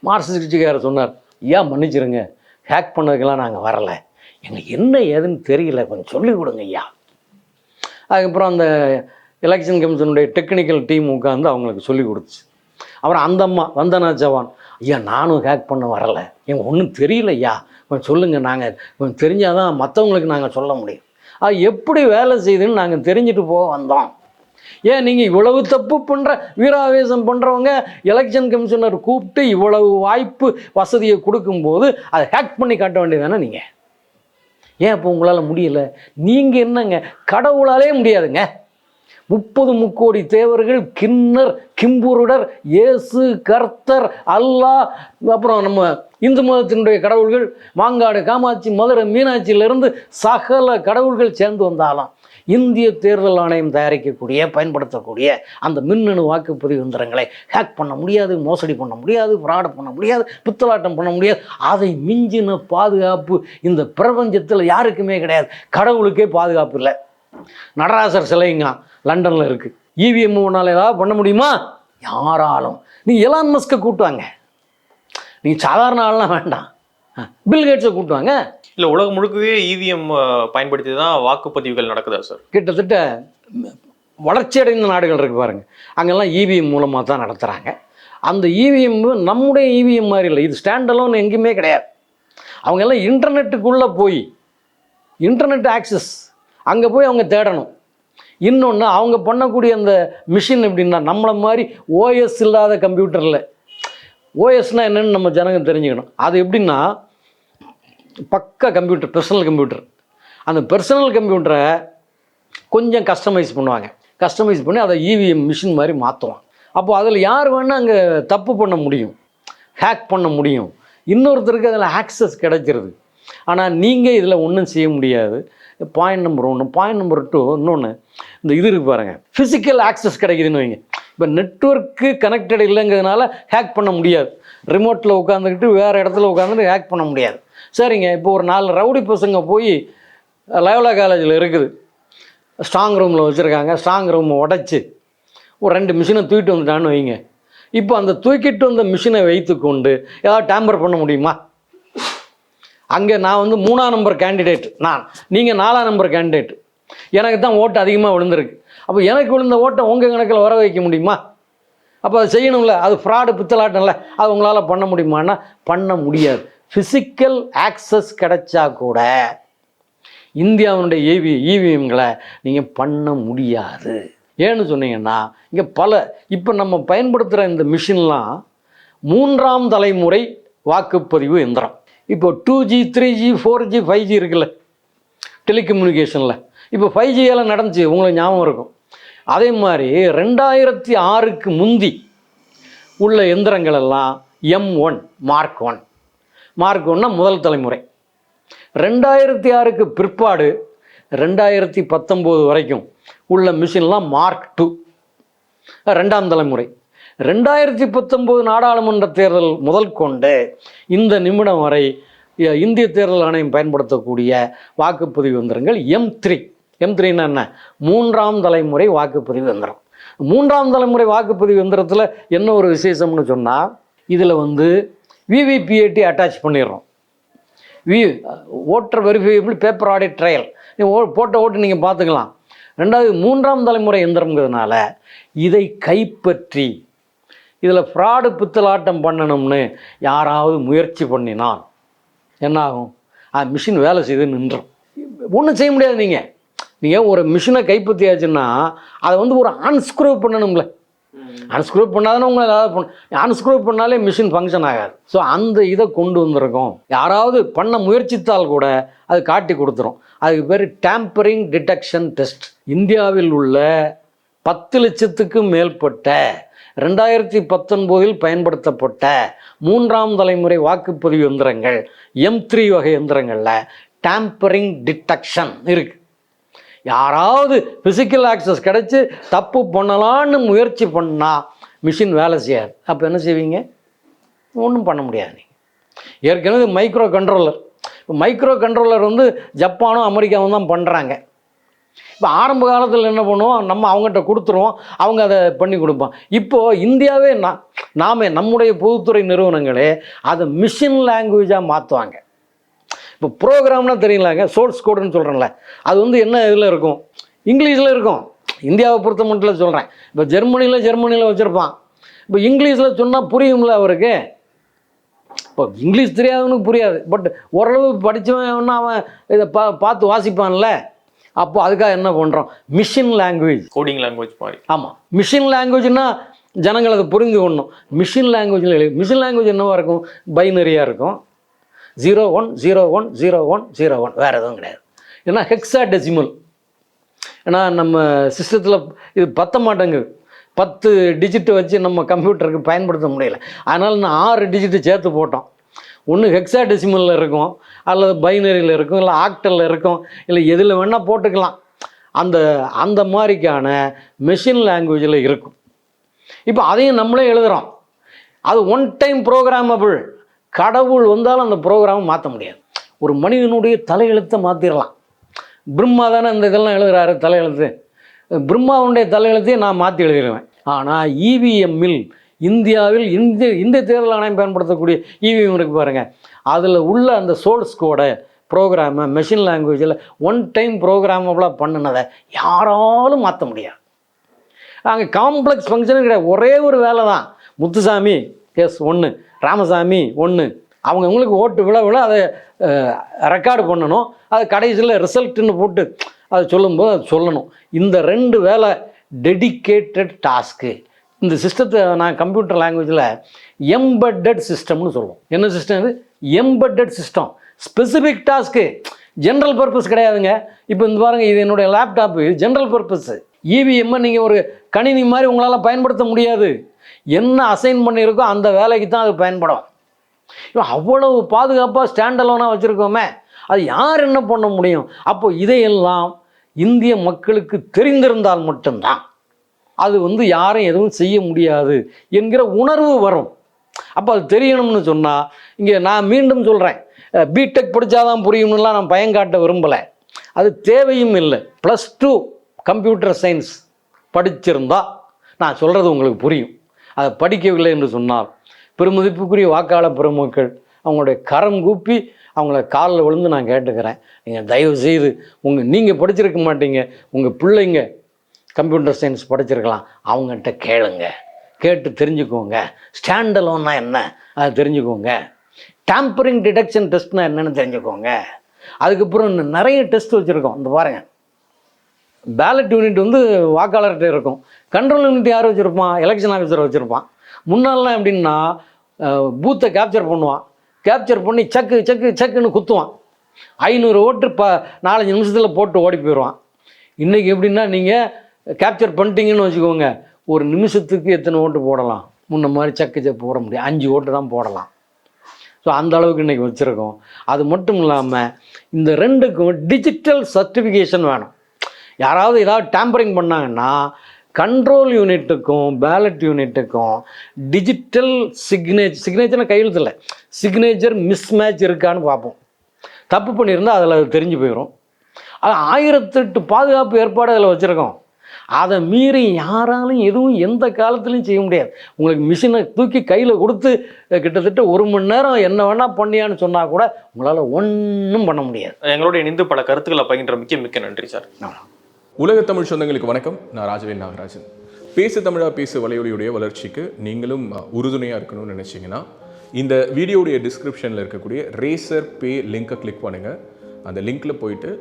மார்க்சிஸ்ட் கட்சிக்காரர் சொன்னார், ஐயா மன்னிச்சிருங்க, ஹேக் பண்ணதுக்கெல்லாம் நாங்கள் வரலை, எங்களுக்கு என்ன ஏதுன்னு தெரியல, கொஞ்சம் சொல்லிக் கொடுங்க ஐயா. அதுக்கப்புறம் அந்த எலெக்ஷன் கமிஷனுடைய டெக்னிக்கல் டீம் உட்காந்து அவங்களுக்கு சொல்லிக் கொடுத்துச்சு. அப்புறம் அந்த அம்மா வந்தனா ஜவான், ஐயா நானும் ஹேக் பண்ண வரலை, எனக்கு ஒன்றும் தெரியல ஐயா, கொஞ்சம் சொல்லுங்கள், நாங்கள் கொஞ்சம் தெரிஞ்சாதான் மற்றவங்களுக்கு நாங்கள் சொல்ல முடியும். அது எப்படி வேலை செய்யுதுன்னு நாங்கள் தெரிஞ்சுட்டு போக வந்தோம். ஏன் நீங்கள் இவ்வளவு தப்பு பண்ணுற வீராவேசம் பண்ணுறவங்க எலெக்ஷன் கமிஷனர் கூப்பிட்டு இவ்வளவு வாய்ப்பு வசதியை கொடுக்கும்போது அதை ஹேக் பண்ணி காட்ட வேண்டியதானே நீங்கள்? ஏன் இப்போ உங்களால் முடியலை? நீங்கள் என்னங்க, கடவுளாலே முடியாதுங்க. 30 முக்கோடி தேவர்கள், கிண்ணர், கிம்புருடர், இயேசு, கர்த்தர், அல்லாஹ், அப்புறம் நம்ம இந்து மதத்தினுடைய கடவுள்கள் மாங்காடு, காமாட்சி, மதுரை, மீனாட்சியிலிருந்து சகல கடவுள்கள் சேர்ந்து வந்தாலும் இந்திய தேர்தல் ஆணையம் தயாரிக்கக்கூடிய பயன்படுத்தக்கூடிய அந்த மின்னணு வாக்குப்பதிவு இயந்திரங்களை ஹேக் பண்ண முடியாது, மோசடி பண்ண முடியாது, ஃப்ராட் பண்ண முடியாது, பித்தலாட்டம் பண்ண முடியாது. அதை மிஞ்சின பாதுகாப்பு இந்த பிரபஞ்சத்தில் யாருக்குமே கிடையாது. கடவுளுக்கே பாதுகாப்பு இல்லை. நடராசர் சிலைங்க லண்டனில் இருக்குது. இவிஎம் ஒன்றால் ஏதாவது பண்ண முடியுமா? யாராலும். நீ எலான் மஸ்கை கூட்டுவாங்க, நீ சாதாரண ஆள்லாம் வேண்டாம், பில்கேட்ஸை கூட்டுவாங்க. இல்லை, உலகம் முழுக்கவே இவிஎம் பயன்படுத்தி தான் வாக்குப்பதிவுகள் நடக்குதா சார்? கிட்டத்தட்ட வளர்ச்சி அடைந்த நாடுகள் இருக்குது பாருங்கள், அங்கெல்லாம் இவிஎம் மூலமாக தான் நடத்துகிறாங்க. அந்த இவிஎம் நம்முடைய இவிஎம் மாதிரி இல்லை, இது ஸ்டாண்டலோன் எங்கேயுமே கிடையாது. அவங்கெல்லாம் இன்டர்நெட்டுக்குள்ளே போய், இன்டர்நெட் ஆக்சஸ் அங்கே போய் அவங்க தேடணும். இன்னொன்று, அவங்க பண்ணக்கூடிய அந்த மிஷின் எப்படின்னா நம்மளை மாதிரி ஓஎஸ் இல்லாத கம்ப்யூட்டரில், ஓஎஸ்னால் என்னென்னு நம்ம ஜனங்க தெரிஞ்சுக்கணும். அது எப்படின்னா பக்கா கம்ப்யூட்டர், பர்சனல் கம்ப்யூட்டர். அந்த பர்சனல் கம்ப்யூட்டரை கொஞ்சம் கஸ்டமைஸ் பண்ணுவாங்க, கஸ்டமைஸ் பண்ணி அதை இவிஎம் மிஷின் மாதிரி மாற்றுவாங்க. அப்போது அதில் யார் வேணால் அங்கே தப்பு பண்ண முடியும், ஹேக் பண்ண முடியும், இன்னொருத்தருக்கு அதில் ஆக்சஸ் கிடைக்கிறது. ஆனால் நீங்கள் இதில் ஒன்றும் செய்ய முடியாது. Point number 1. பாயிண்ட் நம்பர் 2, இன்னொன்று, இந்த இது இருக்கு பாருங்கள், ஃபிசிக்கல் ஆக்சஸ் கிடைக்குதுன்னு வைங்க. இப்போ நெட்வொர்க்கு கனெக்டட் இல்லைங்கிறதுனால ஹேக் பண்ண முடியாது. ரிமோட்டில் உட்காந்துக்கிட்டு வேறு இடத்துல உட்காந்துட்டு ஹேக் பண்ண முடியாது. சரிங்க, இப்போ ஒரு 4 ரவுடி பசங்க போய் லயோலா காலேஜில் இருக்குது, ஸ்ட்ராங் ரூமில் வச்சுருக்காங்க, ஸ்ட்ராங் ரூமை உடச்சி ஒரு 2 மிஷினை தூக்கிட்டு வந்துட்டான்னு வைங்க. இப்போ அந்த தூக்கிட்டு வந்த மிஷினை வைத்து கொண்டு ஏதாவது டேம்பர் பண்ண முடியுமா? அங்கே நான் வந்து 3ஆம் நம்பர் கேண்டிடேட், நீங்கள் 4ஆம் நம்பர் கேண்டிடேட், எனக்கு தான் ஓட்டு அதிகமாக விழுந்திருக்கு. அப்போ எனக்கு விழுந்த ஓட்டை உங்கள் கணக்கில் வர வைக்க முடியுமா? அப்போ அதை செய்யணும்ல, அது ஃப்ராடு, பித்தலாட்டம்ல, அது உங்களால் பண்ண முடியுமான்னா பண்ண முடியாது. ஃபிசிக்கல் ஆக்சஸ் கிடைச்சா கூட இந்தியாவுடைய இவிஎம்களை நீங்கள் பண்ண முடியாது. ஏன்னு சொன்னீங்கன்னா, இங்கே இப்போ நம்ம பயன்படுத்துகிற இந்த மிஷின்லாம் 3ஆம் தலைமுறை வாக்குப்பதிவு எந்திரம். இப்போ 2G 3G 4G 5G இருக்குல்ல டெலிகம்யூனிகேஷனில், இப்போ 5G எல்லாம் நடந்துச்சு, உங்களுக்கு ஞாபகம் இருக்கும். அதே மாதிரி 2006க்கு முந்தி உள்ள எந்திரங்கள் எல்லாம் M1 மார்க் 1. மார்க் 1னா முதல் தலைமுறை. 2006க்கு பிற்பாடு 2019 வரைக்கும் உள்ள மிஷின்லாம் மார்க் 2, 2ஆம் தலைமுறை. 2019 நாடாளுமன்ற தேர்தல் முதல் கொண்டு இந்த நிமிடம் வரை இந்திய தேர்தல் ஆணையம் பயன்படுத்தக்கூடிய வாக்குப்பதிவு எந்திரங்கள் M3. M3ன்னா என்ன? 3ஆம் தலைமுறை வாக்குப்பதிவு எந்திரம். 3ஆம் தலைமுறை வாக்குப்பதிவு எந்திரத்தில் என்ன ஒரு விசேஷம்னு சொன்னால், இதில் வந்து VVPAT அட்டாச் பண்ணிடுறோம். Voter verifiable paper audit trail, போட்ட ஓட்டு நீங்கள் பார்த்துக்கலாம். 2வது 3ஆம் தலைமுறை எந்திரங்கிறதுனால இதை கைப்பற்றி இதில் ஃப்ராடு பித்தலாட்டம் பண்ணணும்னு யாராவது முயற்சி பண்ணினால் என்ன ஆகும்? மிஷின் வேலை செய்து நின்றோம். ஒன்றும் செய்ய முடியாது. நீங்கள் ஒரு மிஷினை கைப்பற்றியாச்சுன்னா அதை வந்து ஒரு அன்ஸ்க்ரூ பண்ணணும்ல. அன்ஸ்க்ரூ பண்ணாதானே உங்களை ஏதாவது அன்ஸ்க்ரூ பண்ணாலே மிஷின் ஃபங்க்ஷன் ஆகாது. ஸோ அந்த இதை கொண்டு வந்திருக்கோம். யாராவது பண்ண முயற்சித்தால் கூட அது காட்டி கொடுத்துரும். அதுக்கு பேர் டேம்பரிங் டிடெக்ஷன் டெஸ்ட். இந்தியாவில் உள்ள 10 லட்சத்துக்கும் மேற்பட்ட 2019 பயன்படுத்தப்பட்ட 3ஆம் தலைமுறை வாக்குப்பதிவு எந்திரங்கள் M3 வகை எந்திரங்களில் டேம்பரிங் டிடெக்ஷன் இருக்குது. யாராவது ஃபிசிக்கல் ஆக்சஸ் கிடச்சி தப்பு பண்ணலான்னு முயற்சி பண்ணால் மிஷின் வேலை செய்யாது. அப்போ என்ன செய்வீங்க? ஒன்றும் பண்ண முடியாது. நீங்கள் ஏற்கனவே மைக்ரோ கண்ட்ரோலர், இப்போ மைக்ரோ கண்ட்ரோலர் வந்து ஜப்பானும் அமெரிக்காவும் தான் பண்ணுறாங்க. இப்போ ஆரம்ப காலத்தில் என்ன பண்ணுவோம், நம்ம அவங்ககிட்ட கொடுத்துருவோம், அவங்க அதை பண்ணி கொடுப்போம். இப்போது இந்தியாவே நாம நம்முடைய பொதுத்துறை நிறுவனங்களே அதை மிஷின் லாங்குவேஜாக மாற்றுவாங்க. இப்போ ப்ரோக்ராம்னா தெரியலாங்க, சோர்ஸ் கோடுன்னு சொல்கிறேன்ல, அது வந்து என்ன இதில் இருக்கும்? இங்கிலீஷில் இருக்கும். இந்தியாவை பொறுத்த மட்டும் சொல்கிறேன். இப்போ ஜெர்மனியில் வச்சுருப்பான், இப்போ இங்கிலீஷில் சொன்னால் புரியும்ல அவருக்கு. இப்போ இங்கிலீஷ் தெரியாதவனுக்கு புரியாது, பட் ஓரளவு படித்தவன் அவன் இதை பார்த்து வாசிப்பான்ல. அப்போ அதுக்காக என்ன பண்ணுறோம், மிஷின் லாங்குவேஜ், கோடிங் லாங்குவேஜ் மாதிரி. ஆமாம், மிஷின் லாங்குவேஜ்னா ஜனங்கள் அதை புரிந்து கொள்ளணும். மிஷின் லாங்குவேஜில் மிஷின் லாங்குவேஜ் என்னவாக இருக்கும், பைனரியாக இருக்கும், 01 01 01 01, வேறு எதுவும் கிடையாது. ஏன்னா ஹெக்ஸா டெசிமல், ஏன்னா நம்ம சிஸ்டத்தில் இது பத்த மாட்டேங்குது, 10 டிஜிட்டு வச்சு நம்ம கம்ப்யூட்டருக்கு பயன்படுத்த முடியல. அதனால் நான் 6 டிஜிட்டு சேர்த்து போட்டோம். ஒன்று ஹெக்ஸா டெசிமலில் இருக்கும், அல்லது பைனரியில் இருக்கும், இல்லை ஆக்டலில் இருக்கும், இல்லை எதில் வேணால் போட்டுக்கலாம். அந்த மாதிரிக்கான மெஷின் லாங்குவேஜில் இருக்கும். இப்போ அதையும் நம்மளே எழுதுகிறோம். அது ஒன் டைம் ப்ரோக்ராமபிள். கடவுள் வந்தாலும் அந்த ப்ரோக்ராமை மாற்ற முடியாது. ஒரு மனிதனுடைய தலையெழுத்தை மாற்றிடலாம். பிரம்மா தானே இந்த இதெல்லாம் எழுதுகிறாரு தலையெழுத்து, பிரம்மாவுடைய தலையெழுத்தையும் நான் மாற்றி எழுதிடுவேன். ஆனால் இவிஎம்மில் இந்தியாவில் இந்திய தேர்தல் ஆணையம் பயன்படுத்தக்கூடிய இவிஎம் இருக்குது பாருங்கள், அதில் உள்ள அந்த சோர்ஸ் கோடை ப்ரோக்ராமை மெஷின் லாங்குவேஜில் ஒன் டைம் ப்ரோக்ராமபுளாக பண்ணினதை யாராலும் மாற்ற முடியாது. அங்கே காம்ப்ளெக்ஸ் ஃபங்க்ஷனும் கிடையாது, ஒரே ஒரு வேலை தான். முத்துசாமி எஸ் 1, ராமசாமி 1, அவங்களுக்கு ஓட்டு விழ அதை ரெக்கார்டு பண்ணணும். அது கடைசியில் ரிசல்ட்டுன்னு போட்டு அதை சொல்லும்போது அது சொல்லணும். இந்த 2 வேலை டெடிக்கேட்டட் டாஸ்க்கு. இந்த சிஸ்டத்தை நான் கம்ப்யூட்டர் லாங்குவேஜில் எம்பெட்டட் சிஸ்டம்னு சொல்லுவோம். என்ன சிஸ்டம் இது, embedded system. Specific task, general purpose கிடையாதுங்க. இப்போ இந்த பாருங்கள், இது என்னுடைய லேப்டாப்பு, இது ஜென்ரல் பர்பஸ்ஸு. இவிஎம்மை நீங்கள் ஒரு கணினி மாதிரி உங்களால் பயன்படுத்த முடியாது. என்ன அசைன் பண்ணியிருக்கோ அந்த வேலைக்கு தான் அது பயன்படும். அவ்வளவு பாதுகாப்பாக ஸ்டாண்டலோனாக வச்சுருக்கோமே, அது யார் என்ன பண்ண முடியும்? அப்போது இதையெல்லாம் இந்திய மக்களுக்கு தெரிந்திருந்தால் மட்டும்தான் அது யாரும் எதுவும் செய்ய முடியாது என்கிற உணர்வு வரும். அப்போ அது தெரியணும்னு சொன்னால், இங்கே நான் மீண்டும் சொல்கிறேன், பிடெக் படித்தாதான் புரியும்னுலாம் நான் பயங்காட்ட விரும்பலை. அது தேவையும் இல்லை. +2 கம்ப்யூட்டர் சயின்ஸ் படிச்சிருந்தா நான் சொல்கிறது உங்களுக்கு புரியும். அதை படிக்கவில்லை என்று சொன்னால் பெருமதிப்புக்குரிய வாக்காளர் பெருமக்கள் அவங்களுடைய கரம் கூப்பி அவங்கள காலில் விழுந்து நான் கேட்டுக்கிறேன், நீங்கள் தயவு செய்து நீங்கள் படிச்சிருக்க மாட்டீங்க, உங்கள் பிள்ளைங்க கம்ப்யூட்டர் சயின்ஸ் படிச்சிருக்கலாம், அவங்ககிட்ட கேளுங்க, கேட்டு தெரிஞ்சுக்கோங்க. ஸ்டாண்டலோன்னா என்ன அதை தெரிஞ்சுக்கோங்க. டேம்பரிங் டிடெக்ஷன் டெஸ்ட்னா என்னென்னு தெரிஞ்சுக்கோங்க. அதுக்கப்புறம் நிறைய டெஸ்ட் வச்சுருக்கோம். இந்த பாருங்கள், பேலட் யூனிட் வாக்காளர்கிட்ட இருக்கும், கண்ட்ரோல் யூனிட் யார் வச்சுருப்பான், எலெக்ஷன் ஆஃபீஸர் வச்சுருப்பான். முன்னாலாம் எப்படின்னா பூத்தை கேப்சர் பண்ணுவான், கேப்சர் பண்ணி சக்கு சக்கு சக்குன்னு குத்துவான், 500 ஓட்டு 4-5 நிமிஷத்தில் போட்டு ஓடி போயிடுவான். இன்றைக்கி எப்படின்னா நீங்கள் கேப்சர் பண்ணிட்டீங்கன்னு வச்சுக்கோங்க, ஒரு நிமிஷத்துக்கு எத்தனை ஓட்டு போடலாம், முன்ன மாதிரி சக்கு போட முடியும், 5 ஓட்டு தான் போடலாம். ஸோ அந்த அளவுக்கு இன்றைக்கி வச்சுருக்கோம். அது மட்டும் இல்லாமல் இந்த 2க்கும் டிஜிட்டல் சர்டிஃபிகேஷன் வேணும். யாராவது ஏதாவது டேம்பரிங் பண்ணாங்கன்னா கண்ட்ரோல் யூனிட்டுக்கும் பேலட் யூனிட்டுக்கும் டிஜிட்டல் சிக்னேச்சர்னா கையெழுத்து இல்லை, சிக்னேச்சர் மிஸ்மேட்ச் இருக்கான்னு பார்ப்போம். தப்பு பண்ணியிருந்தால் அதில் அது தெரிஞ்சு போயிடும். அது 1008 பாதுகாப்பு ஏற்பாடு அதில் வச்சுருக்கோம். அதை மீறி யாராலும் எதுவும் எந்த காலத்துலையும் செய்ய முடியாது. உங்களுக்கு மிஷினை தூக்கி கையில் கொடுத்து கிட்டத்தட்ட 1 மணி நேரம் என்ன வேணால் பண்ணியான்னு சொன்னால் கூட உங்களால் ஒன்றும் பண்ண முடியாது. எங்களோட இணைந்து பல கருத்துக்களை பகிர்ற மிக்க நன்றி சார். உலக தமிழ் சொந்தங்களுக்கு வணக்கம். நான் ராஜவேல் நாகராஜன். பேசு தமிழா பேசு வலையொலியுடைய வளர்ச்சிக்கு நீங்களும் உறுதுணையாக இருக்கணும்னு நினச்சிங்கன்னா இந்த வீடியோடைய டிஸ்கிரிப்ஷனில் இருக்கக்கூடிய ரேசர் பே லிங்கை கிளிக் பண்ணுங்கள். அந்த லிங்க்கில் போயிட்டு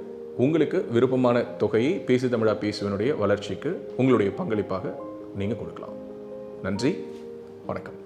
உங்களுக்கு விருப்பமான தொகையை பேசு தமிழா பேசுவனுடைய வளர்ச்சிக்கு உங்களுடைய பங்களிப்பாக நீங்கள் கொடுக்கலாம். நன்றி, வணக்கம்.